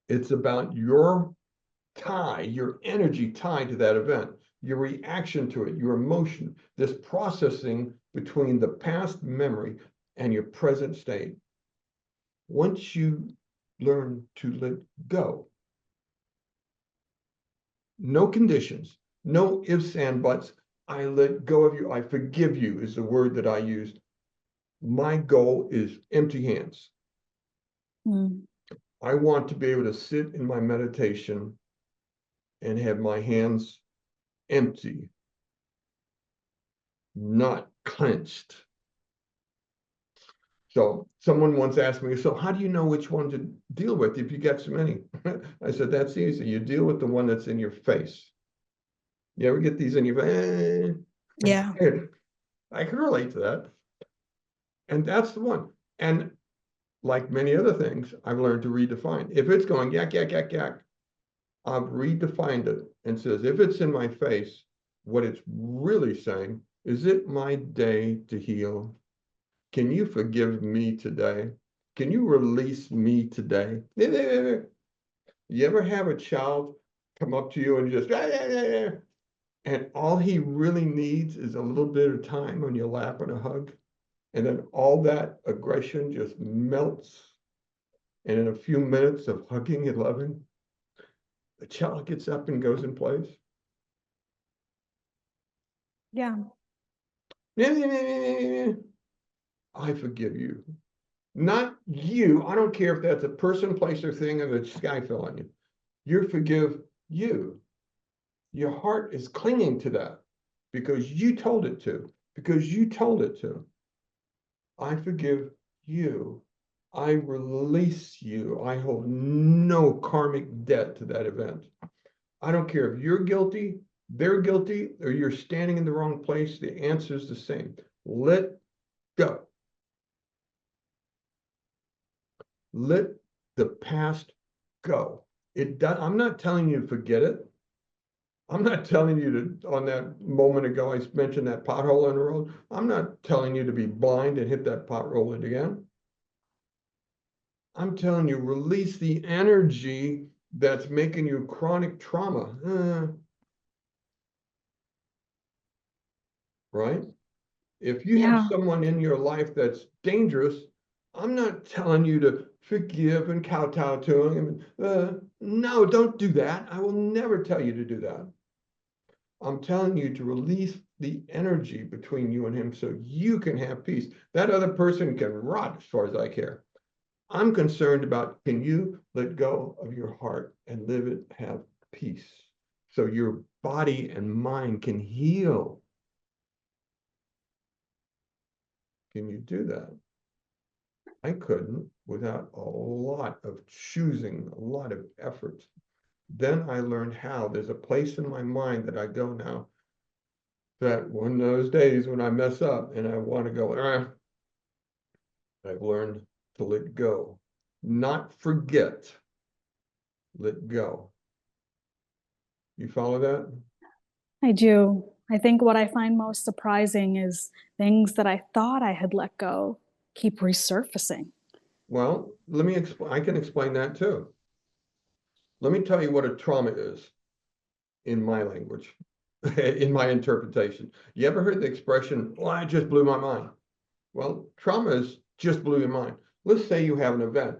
Speaker 2: It's about your tie, your energy tied to that event, your reaction to it, your emotion, this processing between the past memory and your present state. Once you learn to let go. No conditions, no ifs and buts. I let go of you. I forgive you is the word that I used. My goal is empty hands.
Speaker 10: Mm.
Speaker 2: I want to be able to sit in my meditation and have my hands empty, not clenched. So someone once asked me, so how do you know which one to deal with if you get so many? I said, that's easy. You deal with the one that's in your face. You ever get these in your face?
Speaker 10: Yeah.
Speaker 2: I can relate to that. And that's the one. And like many other things, I've learned to redefine. If it's going yak, yak, yak, yak, I've redefined it and says, if it's in my face, what it's really saying, is it my day to heal? Can you forgive me today? Can you release me today? You ever have a child come up to you and just, and all he really needs is a little bit of time on your lap and a hug? And then all that aggression just melts. And in a few minutes of hugging and loving, the child gets up and goes in place.
Speaker 10: Yeah.
Speaker 2: I forgive you. Not you. I don't care if that's a person, place, or thing, or the sky fell on you. You forgive you. Your heart is clinging to that because you told it to, because you told it to. I forgive you. I release you. I hold no karmic debt to that event. I don't care if you're guilty, they're guilty, or you're standing in the wrong place. The answer is the same. Let go. Let the past go. I'm not telling you to forget it. I'm not telling you to, on that moment ago, I mentioned that pothole in the road. I'm not telling you to be blind and hit that pothole again. I'm telling you, release the energy that's making you chronic trauma. Right? If you have someone in your life that's dangerous, I'm not telling you to forgive and kowtow to him. No, don't do that. I will never tell you to do that. I'm telling you to release the energy between you and him so you can have peace. That other person can rot as far as I care. I'm concerned about, can you let go of your heart and live it, have peace, so your body and mind can heal. Can you do that? I couldn't without a lot of choosing, a lot of effort. Then I learned how. There's a place in my mind that I go now that one of those days when I mess up and I want to go, I've learned to let go, not forget, let go. You follow that?
Speaker 10: I do. I think what I find most surprising is things that I thought I had let go keep resurfacing.
Speaker 2: Well, let me explain. I can explain that too. Let me tell you what a trauma is in my language, in my interpretation. You ever heard the expression, well, I just blew my mind? Well, trauma is just blew your mind. Let's say you have an event.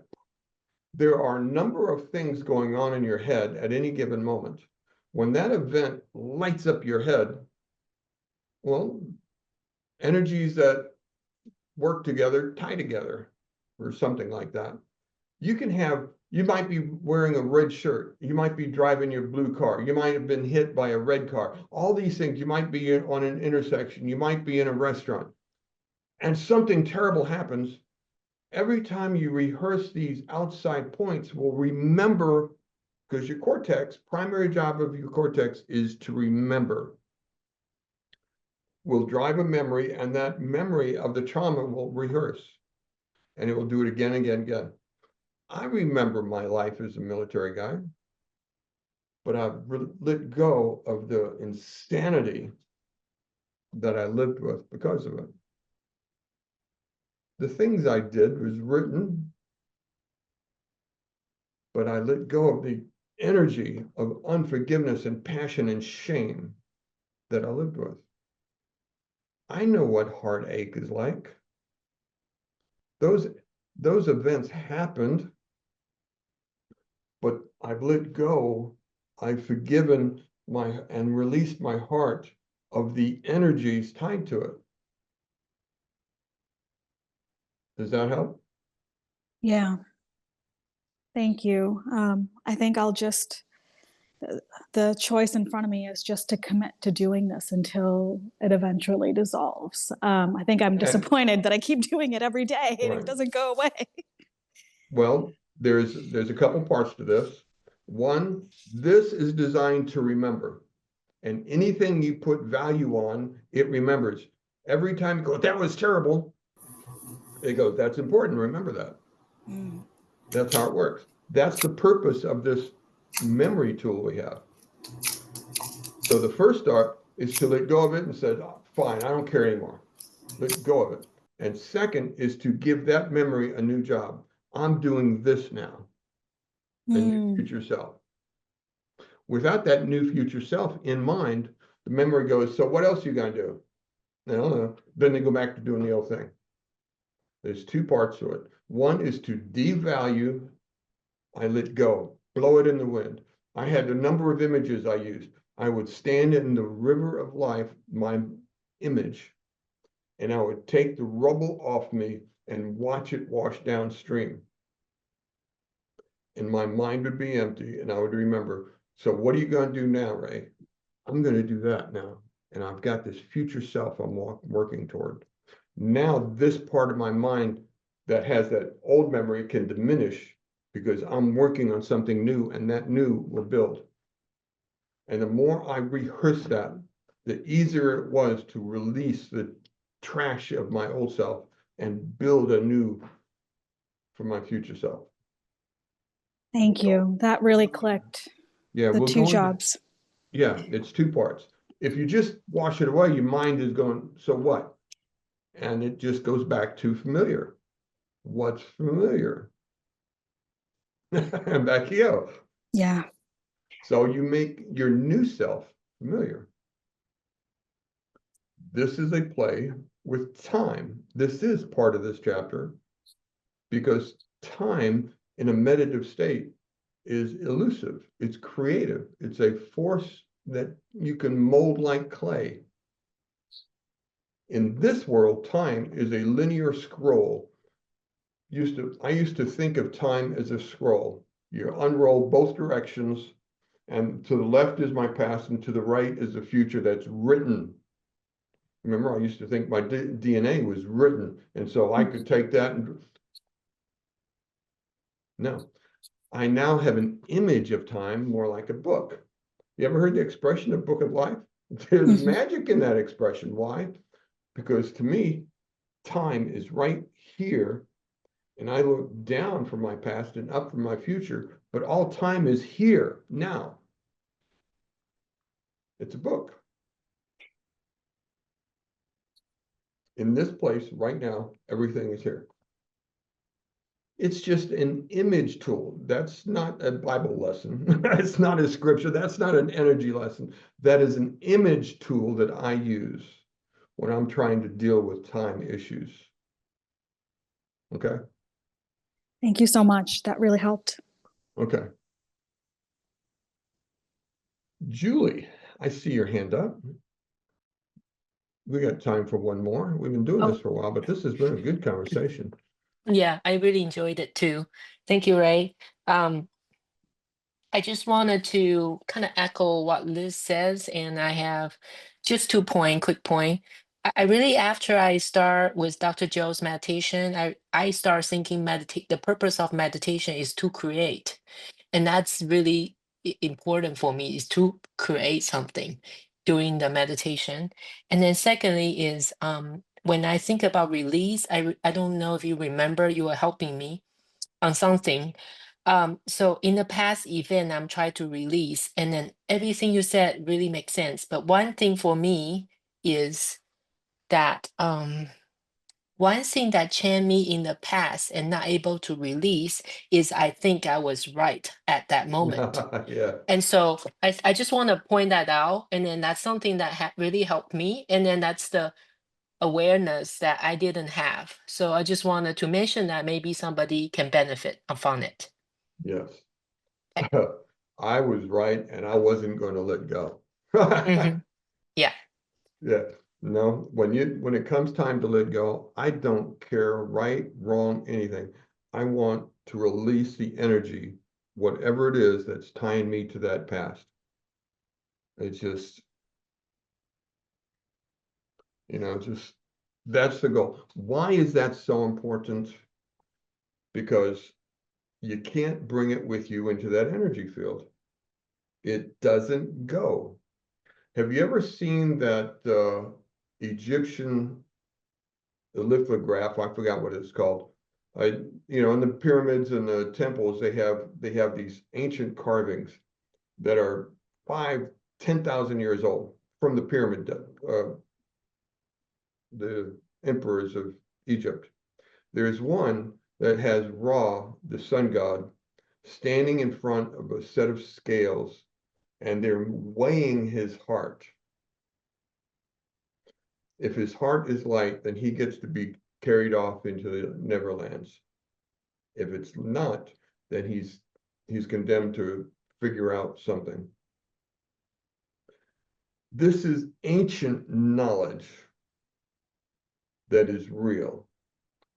Speaker 2: There are a number of things going on in your head at any given moment. When that event lights up your head, well, energies that work together tie together or something like that. You might be wearing a red shirt. You might be driving your blue car. You might have been hit by a red car. All these things, you might be on an intersection. You might be in a restaurant. And something terrible happens. Every time you rehearse these outside points, well, remember, because your cortex, primary job of your cortex is to remember. Will drive a memory, and that memory of the trauma will rehearse. And it will do it again, again, again. I remember my life as a military guy, but I've let go of the insanity that I lived with because of it. The things I did was written, but I let go of the energy of unforgiveness and passion and shame that I lived with. I know what heartache is like. Those events happened, but I've let go. I've forgiven and released my heart of the energies tied to it. Does that help?
Speaker 10: Yeah. Thank you. I think I'll just, the choice in front of me is just to commit to doing this until it eventually dissolves. I think I'm disappointed that I keep doing it every day and
Speaker 2: Right.
Speaker 10: it doesn't go away.
Speaker 2: Well, there's a couple parts to this. One, this is designed to remember. And anything you put value on, it remembers. Every time you go, that was terrible, it goes, that's important, remember that. That's how it works. That's the purpose of this memory tool we have. So the first start is to let go of it and say, oh, fine, I don't care anymore. Let go of it. And second is to give that memory a new job. I'm doing this now, a new future self. Without that new future self in mind, the memory goes, so what else are you going to do? I don't know. Then they go back to doing the old thing. There's two parts to it. One is to devalue. I let go, blow it in the wind. I had a number of images I used. I would stand in the river of life, my image, and I would take the rubble off me and watch it wash downstream. And my mind would be empty, and I would remember, so what are you going to do now, Ray? I'm going to do that now. And I've got this future self I'm working toward. Now, this part of my mind that has that old memory can diminish because I'm working on something new, and that new will build. And the more I rehearse that, the easier it was to release the trash of my old self and build a new for my future self.
Speaker 10: Thank you. That really clicked.
Speaker 2: Yeah,
Speaker 10: The
Speaker 2: we'll
Speaker 10: two
Speaker 2: go into,
Speaker 10: jobs.
Speaker 2: yeah, it's two parts. If you just wash it away, your mind is going, so what? And it just goes back to familiar. What's familiar? And back you go.
Speaker 10: Yeah.
Speaker 2: So you make your new self familiar. This is a play with time. This is part of this chapter because time in a meditative state is elusive. It's creative. It's a force that you can mold like clay. In this world, time is a linear scroll. I used to think of time as a scroll. You unroll both directions, and to the left is my past, and to the right is the future that's written. Remember, I used to think my DNA was written, and so I could take that and no. I now have an image of time more like a book. You ever heard the expression of book of life? There's magic in that expression. Why? Because to me, time is right here, and I look down from my past and up from my future, but all time is here now. It's a book. In this place right now, everything is here. It's just an image tool. That's not a Bible lesson. It's not a scripture. That's not an energy lesson. That is an image tool that I use when I'm trying to deal with time issues. Okay?
Speaker 10: Thank you so much. That really helped.
Speaker 2: Okay. Julie, I see your hand up. We got time for one more. We've been doing this for a while, but this has been a good conversation.
Speaker 11: Yeah, I really enjoyed it too. Thank you, Ray. I just wanted to kind of echo what Liz says, and I have just 2 quick point. I really, after I start with Dr. Joe's meditation, I start thinking the purpose of meditation is to create. And that's really important for me, is to create something during the meditation. And then secondly is when I think about release, I don't know if you remember, you were helping me on something. So in the past event, I'm trying to release, and then everything you said really makes sense. But one thing for me is that one thing that changed me in the past and not able to release is I think I was right at that moment.
Speaker 2: Yeah.
Speaker 11: And so I just want to point that out. And then that's something that really helped me. And then that's the awareness that I didn't have. So I just wanted to mention that maybe somebody can benefit from it.
Speaker 2: Yes. I was right and I wasn't going to let go.
Speaker 11: Mm-hmm. Yeah.
Speaker 2: Yeah, no, when it comes time to let go, I don't care right, wrong, anything. I want to release the energy, whatever it is that's tying me to that past. It's just, just that's the goal. Why is that so important? Because you can't bring it with you into that energy field. It doesn't go. Have you ever seen that Egyptian lithograph? I forgot what it's called. In the pyramids and the temples, they have these ancient carvings that are 10,000 years old from the pyramid, the emperors of Egypt. There's one that has Ra, the sun god, standing in front of a set of scales, and they're weighing his heart. If his heart is light, then he gets to be carried off into the Neverlands. If it's not, then he's condemned to figure out something. This is ancient knowledge that is real.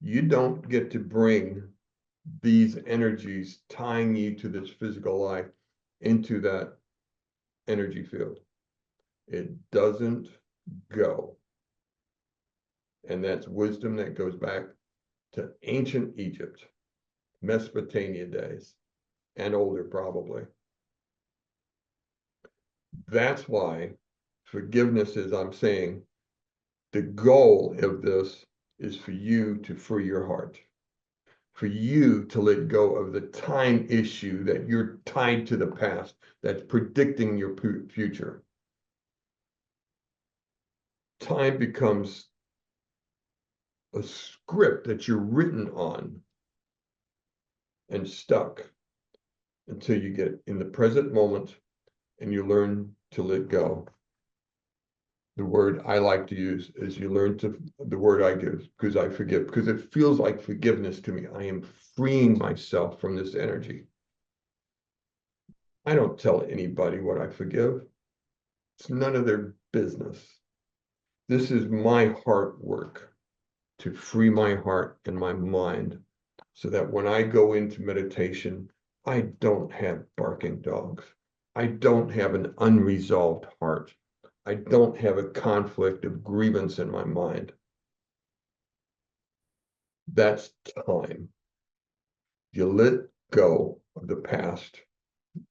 Speaker 2: You don't get to bring these energies tying you to this physical life into that energy field. It doesn't go. And that's wisdom that goes back to ancient Egypt, Mesopotamia days, and older probably. That's why forgiveness is, I'm saying, the goal of this is for you to free your heart, for you to let go of the time issue that you're tied to the past, that's predicting your future. Time becomes a script that you're written on and stuck until you get in the present moment and you learn to let go. The word I like to use is the word I give, because I forgive, because it feels like forgiveness to me. I am freeing myself from this energy. I don't tell anybody what I forgive. It's none of their business. This is my heart work to free my heart and my mind so that when I go into meditation, I don't have barking dogs. I don't have an unresolved heart. I don't have a conflict of grievance in my mind. That's time. You let go of the past.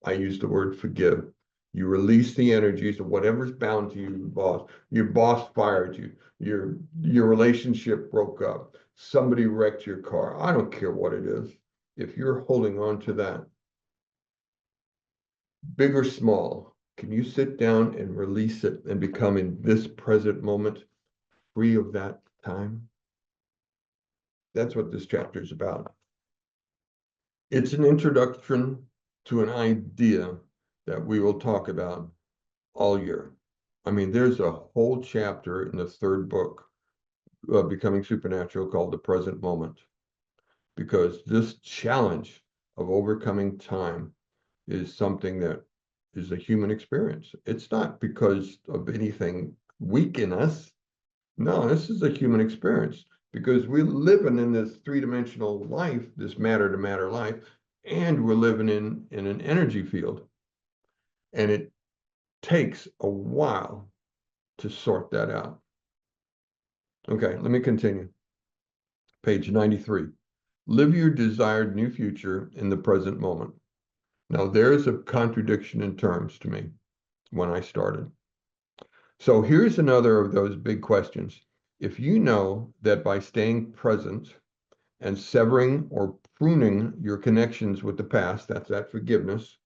Speaker 2: I use the word forgive. You release the energies of whatever's bound to you, boss. Your boss fired you. Your relationship broke up. Somebody wrecked your car. I don't care what it is. If you're holding on to that, big or small, can you sit down and release it and become in this present moment free of that time? That's what this chapter is about. It's an introduction to an idea that we will talk about all year. I mean, there's a whole chapter in the third book, Becoming Supernatural, called The Present Moment, because this challenge of overcoming time is something that is a human experience. It's not because of anything weak in us. No, this is a human experience because we're living in this three-dimensional life, this matter-to-matter life, and we're living in an energy field. And it takes a while to sort that out. Okay, let me continue. Page 93. Live your desired new future in the present moment. Now, there's a contradiction in terms to me when I started. So here's another of those big questions. If you know that by staying present and severing or pruning your connections with the past, that's that forgiveness,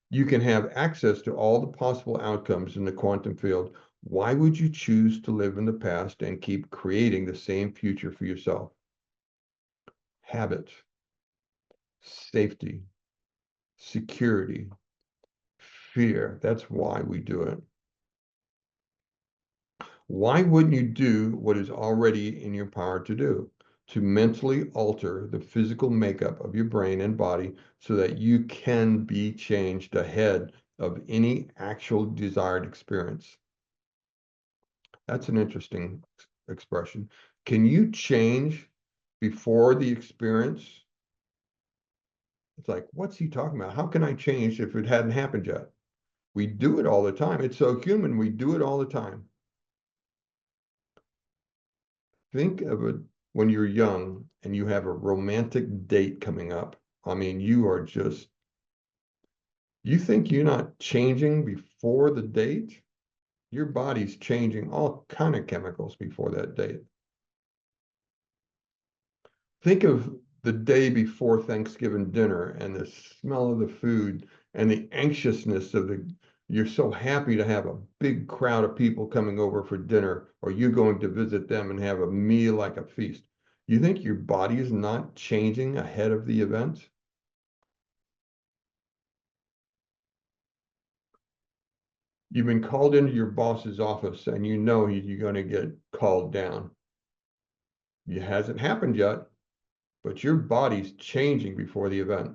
Speaker 2: you can have access to all the possible outcomes in the quantum field, why would you choose to live in the past and keep creating the same future for yourself? Habit, safety, security, fear. That's why we do it. Why wouldn't you do what is already in your power to do? to mentally alter the physical makeup of your brain and body so that you can be changed ahead of any actual desired experience. That's an interesting expression. Can you change before the experience? It's like, what's he talking about? How can I change if it hadn't happened yet? We do it all the time. It's so human. We do it all the time. Think of it when you're young and you have a romantic date coming up. I mean, you are just, you think you're not changing before the date? Your body's changing all kind of chemicals before that date. Think of the day before Thanksgiving dinner and the smell of the food and the anxiousness of you're so happy to have a big crowd of people coming over for dinner, or you going to visit them and have a meal like a feast. You think your body is not changing ahead of the event? You've been called into your boss's office and you know you're going to get called down. It hasn't happened yet, but your body's changing before the event.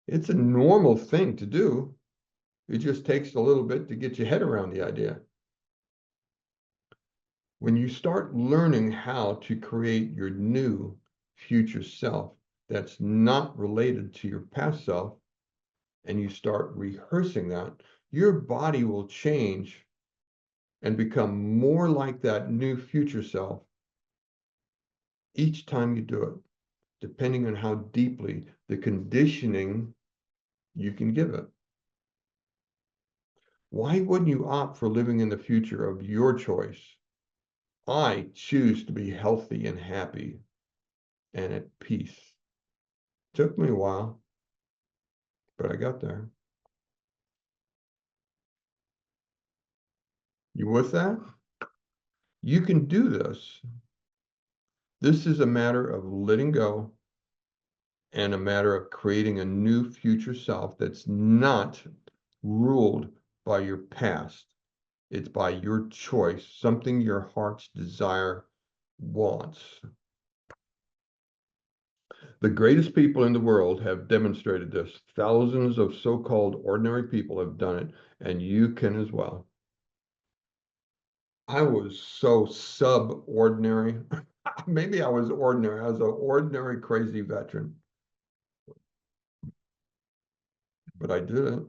Speaker 2: It's a normal thing to do. It just takes a little bit to get your head around the idea. When you start learning how to create your new future self that's not related to your past self, and you start rehearsing that, your body will change and become more like that new future self each time you do it, depending on how deeply the conditioning you can give it. Why wouldn't you opt for living in the future of your choice? I choose to be healthy and happy and at peace. Took me a while, but I got there. You with that? You can do this. This is a matter of letting go and a matter of creating a new future self that's not ruled by your past. It's by your choice, something your heart's desire wants. The greatest people in the world have demonstrated this. Thousands of so-called ordinary people have done it, and you can as well. I was so sub-ordinary. Maybe I was ordinary. I was an ordinary crazy veteran. But I did it.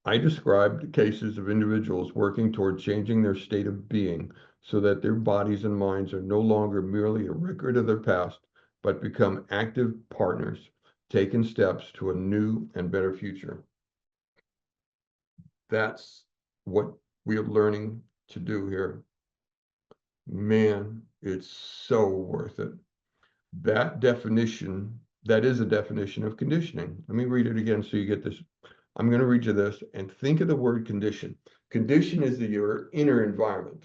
Speaker 2: I described cases of individuals working toward changing their state of being so that their bodies and minds are no longer merely a record of their past, but become active partners, taking steps to a new and better future. That's what we are learning to do here. Man, it's so worth it. That definition, that is a definition of conditioning. Let me read it again so you get this. I'm going to read you this and think of the word condition. Condition is your inner environment,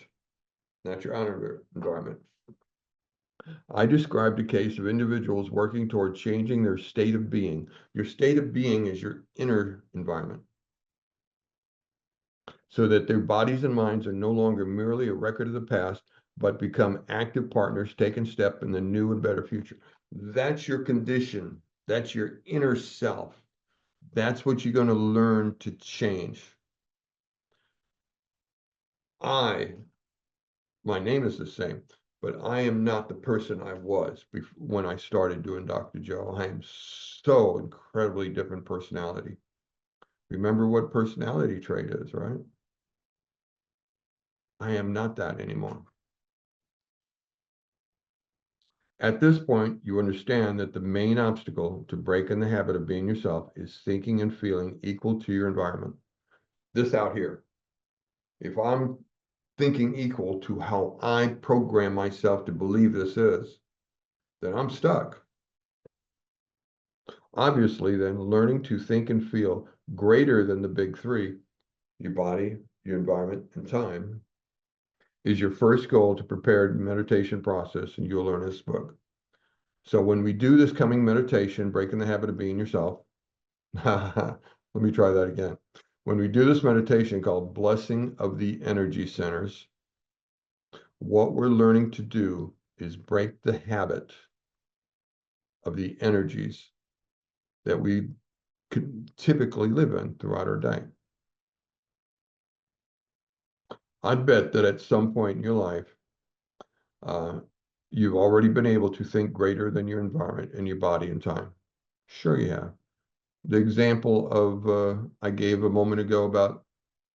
Speaker 2: not your outer environment. I described a case of individuals working toward changing their state of being. Your state of being is your inner environment, so that their bodies and minds are no longer merely a record of the past, but become active partners taking step in the new and better future. That's your condition. That's your inner self. That's what you're going to learn to change. My name is the same, but I am not the person I was when I started doing Dr. Joe. I am so incredibly different personality. Remember what personality trait is, right? I am not that anymore. At this point, you understand that the main obstacle to breaking the habit of being yourself is thinking and feeling equal to your environment. This out here. If I'm thinking equal to how I program myself to believe this is, then I'm stuck. Obviously, then learning to think and feel greater than the big three, your body, your environment, and time, is your first goal to prepare the meditation process, and you'll learn this book. So when we do this coming meditation, breaking the habit of being yourself, let me try that again. When we do this meditation called Blessing of the Energy Centers, What we're learning to do is break the habit of the energies that we could typically live in throughout our day. I bet that at some point in your life, you've already been able to think greater than your environment and your body and time. Sure you have. The example of I gave a moment ago about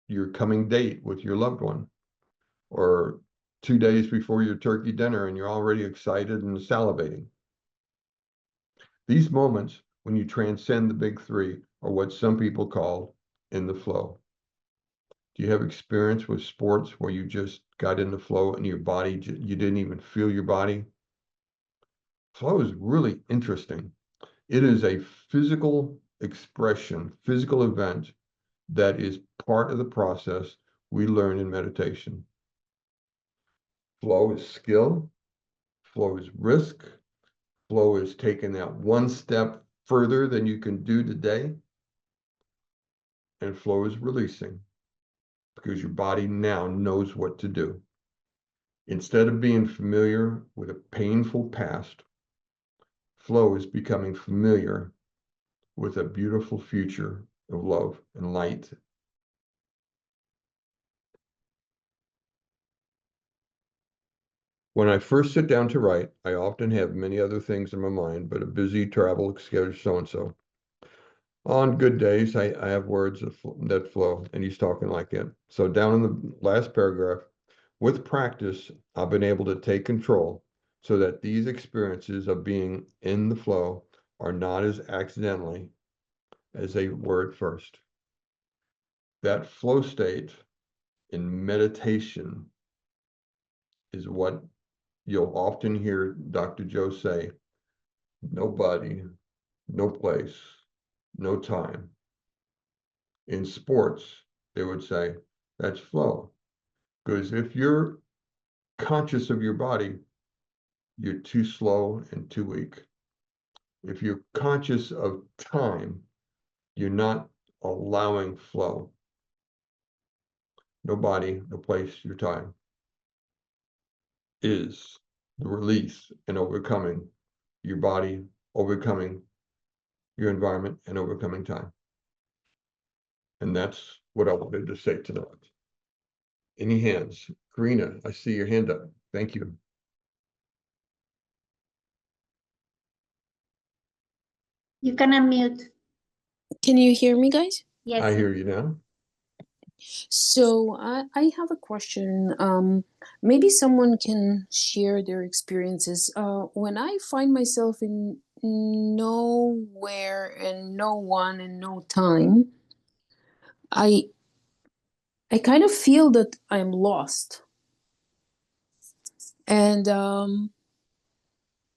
Speaker 2: your coming date with your loved one, or 2 days before your turkey dinner and you're already excited and salivating. These moments, when you transcend the big three, are what some people call in the flow. Do you have experience with sports where you just got in the flow and your body, you didn't even feel your body? Flow is really interesting. It is a physical expression, physical event that is part of the process we learn in meditation. Flow is skill, flow is risk, flow is taking that one step further than you can do today, and flow is releasing, because your body now knows what to do. Instead of being familiar with a painful past, flow is becoming familiar with a beautiful future of love and light. When I first sit down to write, I often have many other things in my mind, but a busy travel schedule so-and-so. On good days, I have words that flow, and he's talking like it. So down in the last paragraph, with practice, I've been able to take control so that these experiences of being in the flow are not as accidentally as they were at first. That flow state in meditation is what you'll often hear Dr. Joe say, nobody, no place, no time. In sports, they would say, that's flow. Because if you're conscious of your body, you're too slow and too weak. If you're conscious of time, you're not allowing flow. No body, no place, your time is the release and overcoming your body, overcoming your environment, and overcoming time. And that's what I wanted to say tonight. Any hands? Karina, I see your hand up. Thank you.
Speaker 4: You can unmute.
Speaker 5: Can you hear me, guys?
Speaker 4: Yes.
Speaker 2: I hear you now.
Speaker 5: So I have a question. Maybe someone can share their experiences. When I find myself in nowhere and no one and no time, I kind of feel that I'm lost. And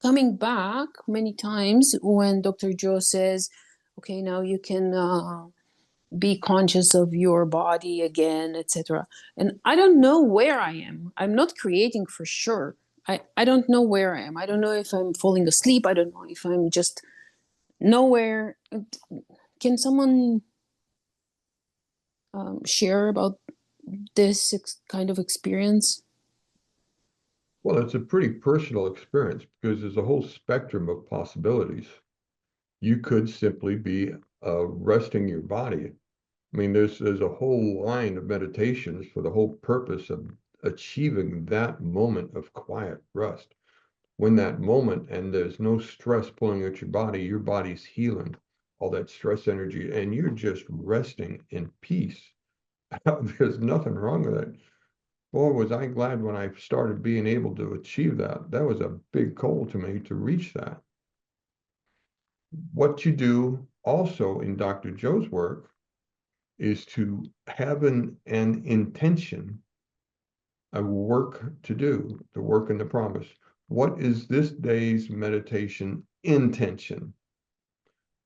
Speaker 5: coming back many times when Dr. Joe says, okay, now you can be conscious of your body again, etc. And I don't know where I am. I'm not creating for sure. I don't know where I am. I don't know if I'm falling asleep. I don't know if I'm just nowhere. Can someone share about this kind of experience?
Speaker 2: Well, it's a pretty personal experience because there's a whole spectrum of possibilities. You could simply be resting your body. I mean, there's a whole line of meditations for the whole purpose of achieving that moment of quiet rest. When that moment and there's no stress pulling at your body's healing all that stress energy, and you're just resting in peace. There's nothing wrong with it. Boy, was I glad when I started being able to achieve that. That was a big goal to me to reach that. What you do also in Dr. Joe's work is to have an intention, a work to do, the work and the promise. What is this day's meditation intention?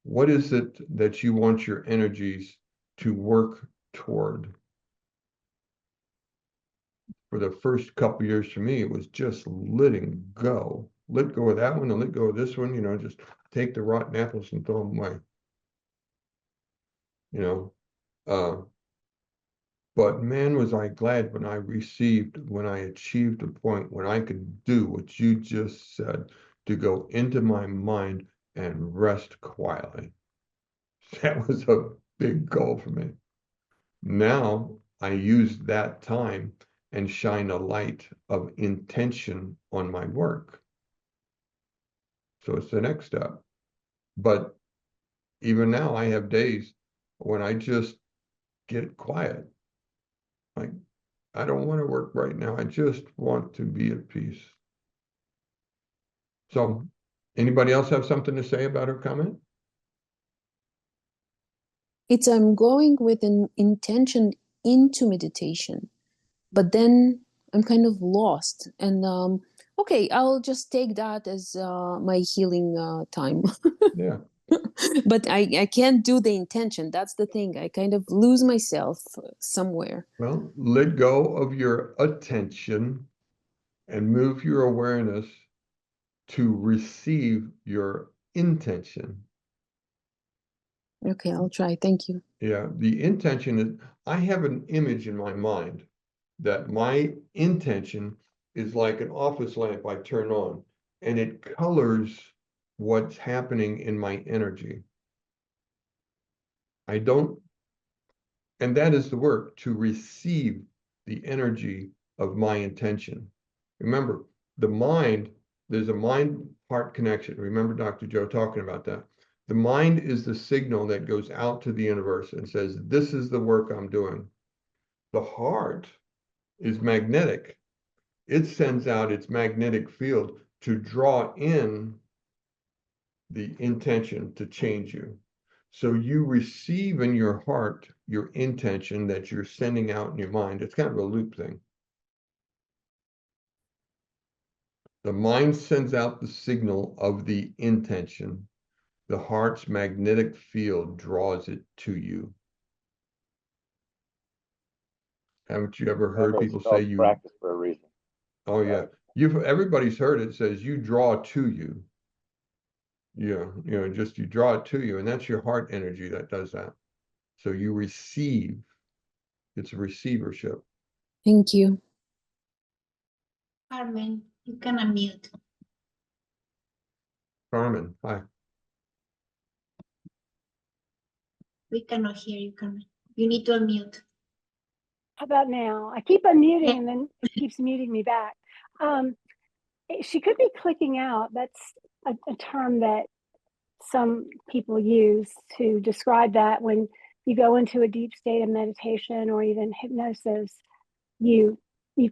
Speaker 2: What is it that you want your energies to work toward? For the first couple of years for me, it was just letting go. Let go of that one and let go of this one, just take the rotten apples and throw them away. But man, was I glad when I achieved a point when I could do what you just said, to go into my mind and rest quietly. That was a big goal for me. Now I use that time and shine a light of intention on my work. So it's the next step. But even now I have days when I just get quiet. Like, I don't want to work right now. I just want to be at peace. So, anybody else have something to say about her comment?
Speaker 5: It's I'm going with an intention into meditation, but then I'm kind of lost. And okay, I'll just take that as my healing time.
Speaker 2: Yeah.
Speaker 5: But I can't do the intention. That's the thing. I kind of lose myself somewhere.
Speaker 2: Well, let go of your attention and move your awareness to receive your intention.
Speaker 5: Okay, I'll try. Thank you.
Speaker 2: Yeah, the intention is, I have an image in my mind that my intention is like an office lamp I turn on, and it colors what's happening in my energy. I don't, and that is the work, to receive the energy of my intention. Remember, the mind, there's a mind-heart connection. Remember Dr. Joe talking about that. The mind is the signal that goes out to the universe and says, this is the work I'm doing. The heart is magnetic. It sends out its magnetic field to draw in the intention to change you. So you receive in your heart your intention that you're sending out in your mind. It's kind of a loop thing. The mind sends out the signal of the intention. The heart's magnetic field draws it to you. Haven't you ever heard
Speaker 3: Remember,
Speaker 2: people
Speaker 3: it's
Speaker 2: say
Speaker 3: called
Speaker 2: you?
Speaker 3: practice for a reason.
Speaker 2: Oh yeah, everybody's heard it. Says you draw to you. Yeah, just you draw it to you, and that's your heart energy that does that. So you receive. It's a receivership.
Speaker 5: Thank you.
Speaker 4: Carmen, you can unmute.
Speaker 2: Carmen, hi.
Speaker 4: We cannot hear you, Carmen. You need to unmute.
Speaker 6: How about now? I keep unmuting
Speaker 4: Yeah.
Speaker 6: and then it keeps muting me back. She could be clicking out. That's a term that some people use to describe that when you go into a deep state of meditation or even hypnosis, you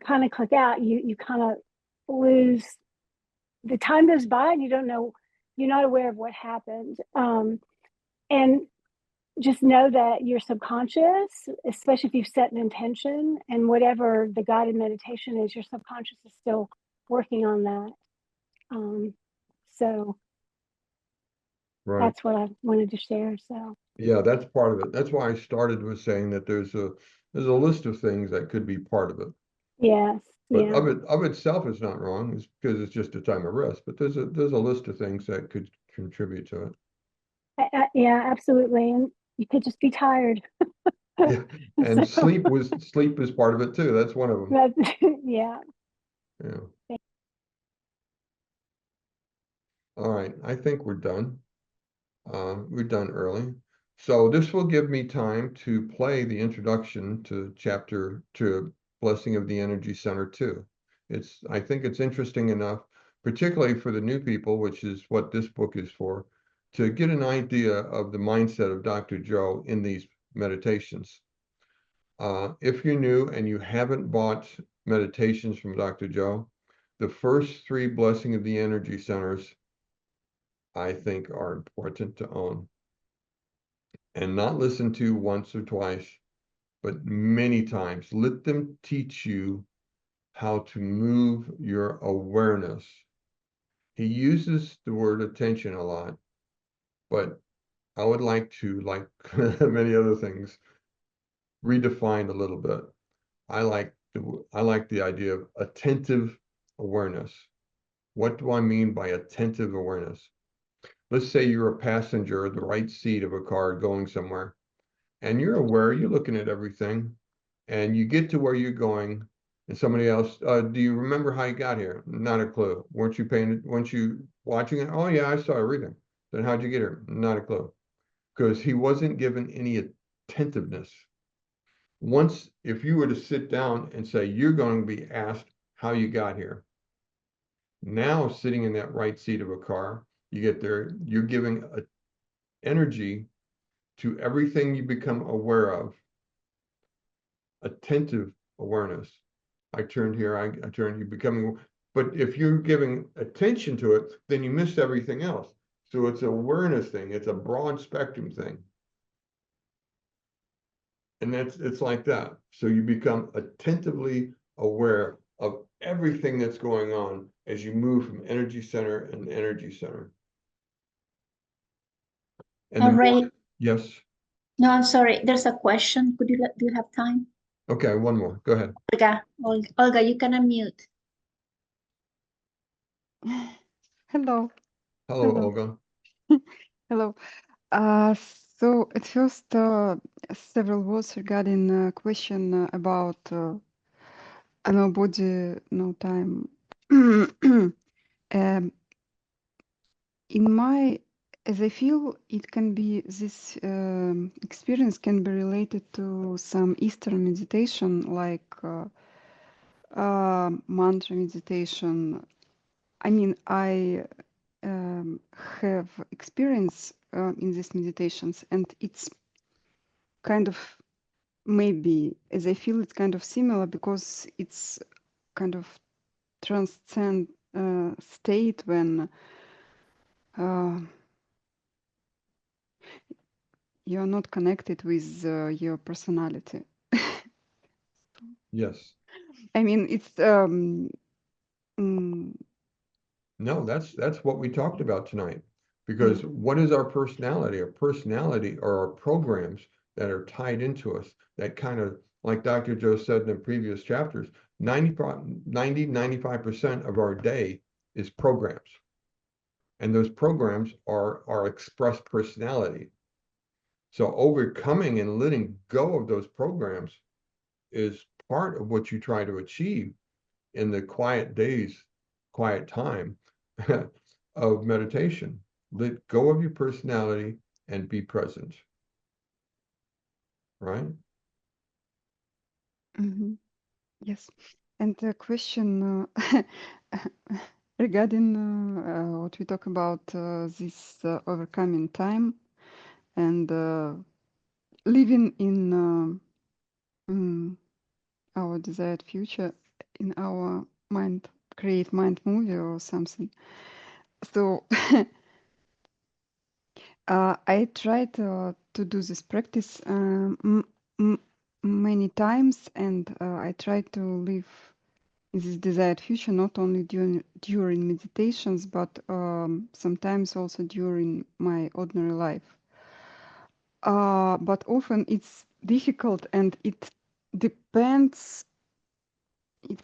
Speaker 6: kind of click out, you kind of lose, the time goes by and you don't know, you're not aware of what happened. And just know that your subconscious, especially if you've set an intention, and whatever the guided meditation is, your subconscious is still working on that. So
Speaker 2: Right.
Speaker 6: that's what I wanted to share. So
Speaker 2: Yeah, that's part of it. That's why I started with saying that there's a list of things that could be part of it.
Speaker 6: yes,
Speaker 2: But
Speaker 6: yeah,
Speaker 2: of itself is not wrong. It's because it's just a time of rest. But there's a list of things that could contribute to it.
Speaker 6: yeah, absolutely. And you could just be tired.
Speaker 2: Yeah. And
Speaker 6: So
Speaker 2: sleep is part of it too. That's one of them.
Speaker 6: that's, yeah.
Speaker 2: Yeah. All right, I think we're done. We're done early. So this will give me time to play the introduction to Blessing of the Energy Center 2. I think it's interesting enough, particularly for the new people, which is what this book is for, to get an idea of the mindset of Dr. Joe in these meditations. If you're new and you haven't bought meditations from Dr. Joe, the first 3 Blessing of the Energy Centers, I think, are important to own and not listen to once or twice, but many times. Let them teach you how to move your awareness. He uses the word attention a lot, but I would like to, like many other things, redefine a little bit. I like the idea of attentive awareness. What do I mean by attentive awareness? Let's say you're a passenger in the right seat of a car going somewhere, and you're aware, you're looking at everything, and you get to where you're going, and somebody else, do you remember how you got here? Not a clue. Weren't you watching it? Oh yeah, I saw everything. Then how'd you get here? Not a clue. Because he wasn't given any attentiveness. Once, if you were to sit down and say, you're going to be asked how you got here. Now, sitting in that right seat of a car, you get there, you're giving energy to everything you become aware of. Attentive awareness. I turned here, I turned, you becoming, but if you're giving attention to it, then you miss everything else. So it's an awareness thing, it's a broad spectrum thing. And it's like that. So you become attentively aware of everything that's going on as you move from energy center and energy center. And
Speaker 4: All right.
Speaker 2: Yes.
Speaker 4: No, I'm sorry. There's a question. Do you have time?
Speaker 2: Okay, one more. Go ahead.
Speaker 4: Olga, you can unmute.
Speaker 12: Hello.
Speaker 2: Hello,
Speaker 12: Hello.
Speaker 2: Olga.
Speaker 12: Hello. So at first, several words regarding question about no body, no time. Um, as I feel, it can be this experience can be related to some Eastern meditation, like mantra meditation. I mean, I have experience in these meditations, and it's kind of maybe, as I feel, it's kind of similar because it's kind of transcend state when you're not connected with your personality.
Speaker 2: Yes.
Speaker 12: I mean, it's
Speaker 2: No, that's what we talked about tonight. Because what is our personality? Our personality are our programs that are tied into us, that kind of, like Dr. Joe said in the previous chapters, 95% of our day is programs. And those programs are our expressed personality. So overcoming and letting go of those programs is part of what you try to achieve in the quiet days, quiet time of meditation. Let go of your personality and be present. Right?
Speaker 12: Yes. And the question regarding what we talk about this overcoming time and living in our desired future in our mind, create mind movie or something. So I tried to do this practice many times, and I tried to live in this desired future not only during meditations, but sometimes also during my ordinary life. But often it's difficult, and it depends. It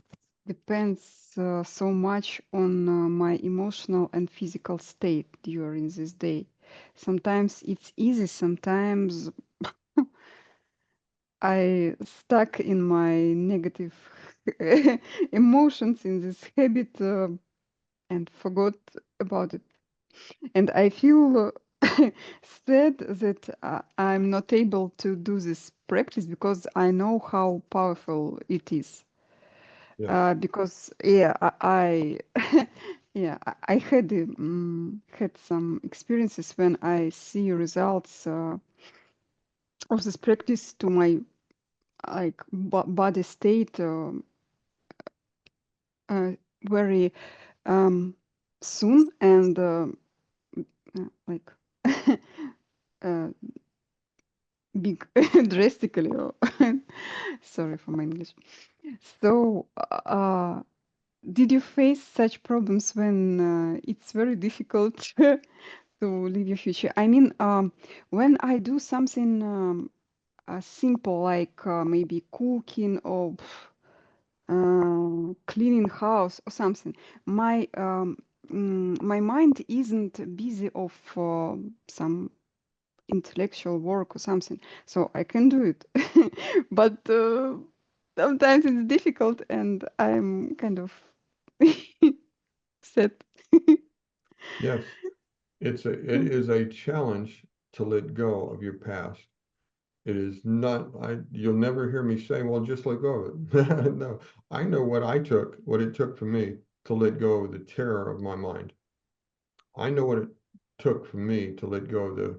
Speaker 12: depends so much on my emotional and physical state during this day. Sometimes it's easy, sometimes I stuck in my negative emotions in this habit and forgot about it. And I feel sad that I'm not able to do this practice because I know how powerful it is. Because I yeah, I had had some experiences when I see results of this practice to my like body state very soon and like big drastically. Sorry for my English. So did you face such problems when it's very difficult to live your future? I mean, when I do something simple like maybe cooking or cleaning house or something, my my mind isn't busy of some intellectual work or something, so I can do it. But sometimes it's difficult, and I'm kind of sad.
Speaker 2: Yes, it is a challenge to let go of your past. It is not, you'll never hear me say, well, just let go of it. No, I know what it took for me to let go of the terror of my mind. I know what it took for me to let go of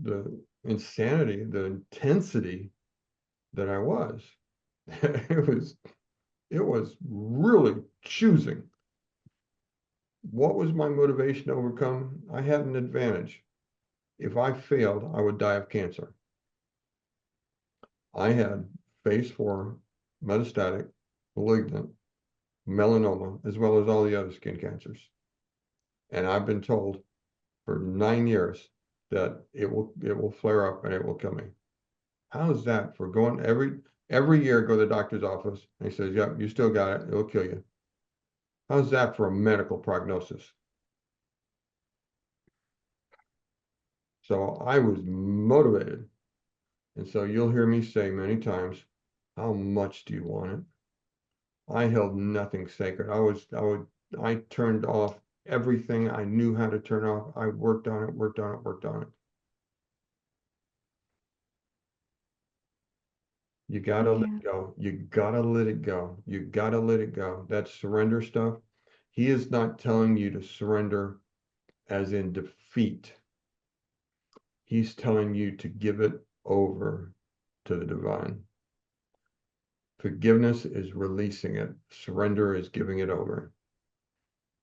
Speaker 2: the insanity, the intensity that I was. It was really choosing. What was my motivation to overcome? I had an advantage. If I failed, I would die of cancer. I had phase 4 metastatic malignant melanoma, as well as all the other skin cancers. And I've been told for 9 years that it will flare up and it will kill me. How is that for going every year, go to the doctor's office and he says, yep, you still got it, it'll kill you. How's that for a medical prognosis? So I was motivated. And so you'll hear me say many times, how much do you want it? I held nothing sacred. I turned off everything I knew how to turn off. I worked on it, worked on it, worked on it. You gotta let it go. You gotta let it go. You gotta let it go. That surrender stuff. He is not telling you to surrender as in defeat. He's telling you to give it over to the divine. Forgiveness is releasing it. Surrender is giving it over.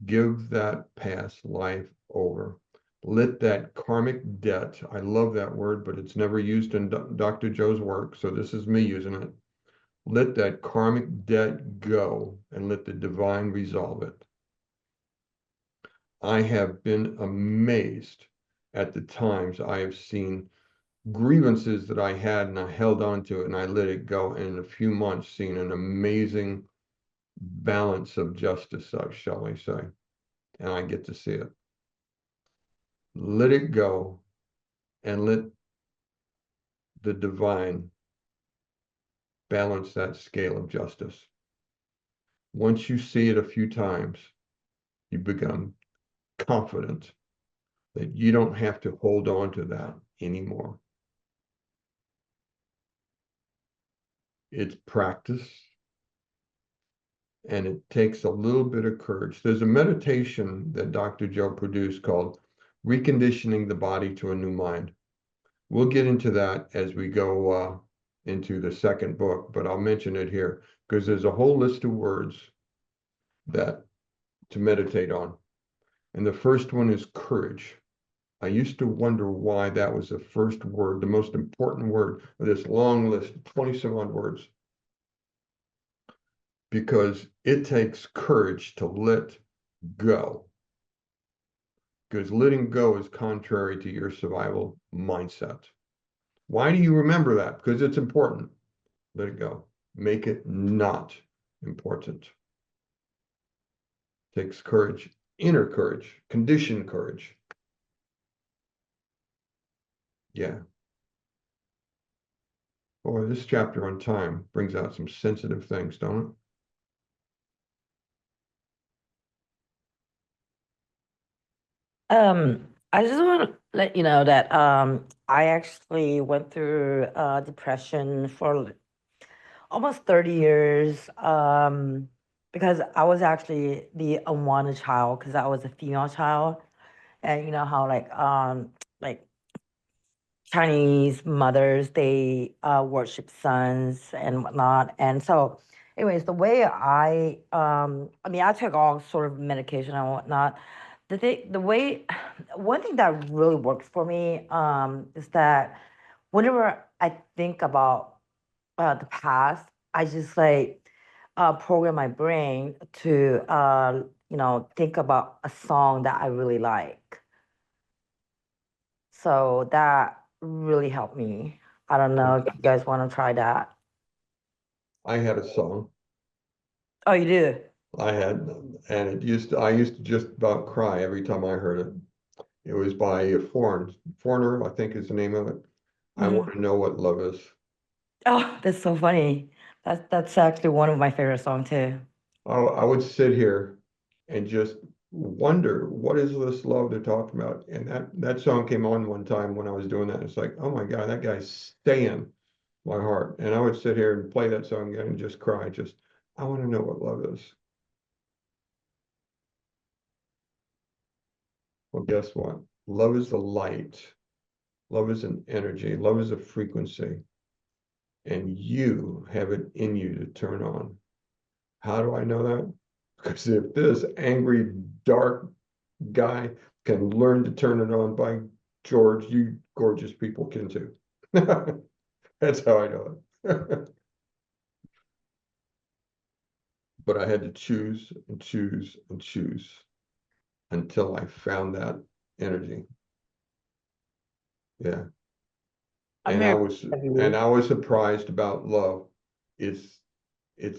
Speaker 2: Give that past life over. Let that karmic debt, I love that word, but it's never used in Dr. Joe's work, so this is me using it. Let that karmic debt go and let the divine resolve it. I have been amazed at the times I have seen grievances that I had and I held on to it and I let it go, and in a few months seen an amazing balance of justice, shall we say, and I get to see it. Let it go and let the divine balance that scale of justice. Once you see it a few times, you become confident that you don't have to hold on to that anymore. It's practice, and it takes a little bit of courage. There's a meditation that Dr. Joe produced called Reconditioning the Body to a New Mind. We'll get into that as we go into the second book, but I'll mention it here because there's a whole list of words that to meditate on. And the first one is courage. I used to wonder why that was the first word, the most important word of this long list, 20-some odd words. Because it takes courage to let go. Because letting go is contrary to your survival mindset. Why do you remember that? Because it's important. Let it go. Make it not important. Takes courage, inner courage, conditioned courage. Yeah. Boy, this chapter on time brings out some sensitive things, don't
Speaker 9: I just want to let you know that I actually went through depression for almost 30 years because I was actually the unwanted child because I was a female child. And you know how like Chinese mothers, they worship sons and whatnot. And so anyways, the way I mean I took all sort of medication and whatnot. One thing that really works for me is that whenever I think about the past, I just like program my brain to think about a song that I really like. So that really helped me. I don't know if you guys want to try that.
Speaker 2: I had a song.
Speaker 9: Oh, you do?
Speaker 2: I had, and I used to just about cry every time I heard it. It was by a Foreigner, I think is the name of it. I want to know what love is.
Speaker 9: Oh, that's so funny. That's actually one of my favorite songs too.
Speaker 2: I would sit here and just wonder, what is this love they're talking about? And that song came on one time when I was doing that. It's like, oh my God, that guy's staying my heart. And I would sit here and play that song again and just cry. I want to know what love is. Well, guess what? Love is the light. Love is an energy. Love is a frequency. And you have it in you to turn on. How do I know that? Because if this angry, dark guy can learn to turn it on, by George, you gorgeous people can too. That's how I know it. But I had to choose and choose and choose until I found that energy. Yeah.
Speaker 9: I'm
Speaker 2: And
Speaker 9: very
Speaker 2: I was surprised about love. It's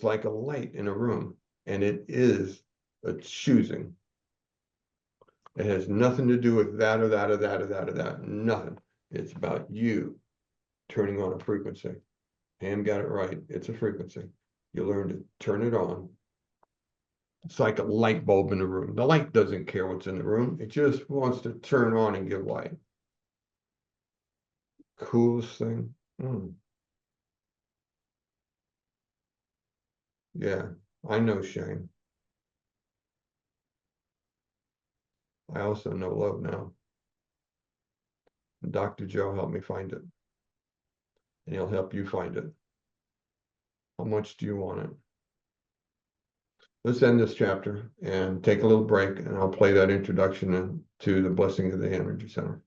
Speaker 2: like a light in a room, and it is a choosing. It has nothing to do with that or that or that or that or that. Nothing. It's about you turning on a frequency. Pam got it right. It's a frequency. You learn to turn it on. It's like a light bulb in the room. The light doesn't care what's in the room. It just wants to turn on and give light. Coolest thing. Yeah, I know shame. I also know love now. Dr. Joe helped me find it. And he'll help you find it. How much do you want it? Let's end this chapter and take a little break, and I'll play that introduction to the Blessing of the Energy Center.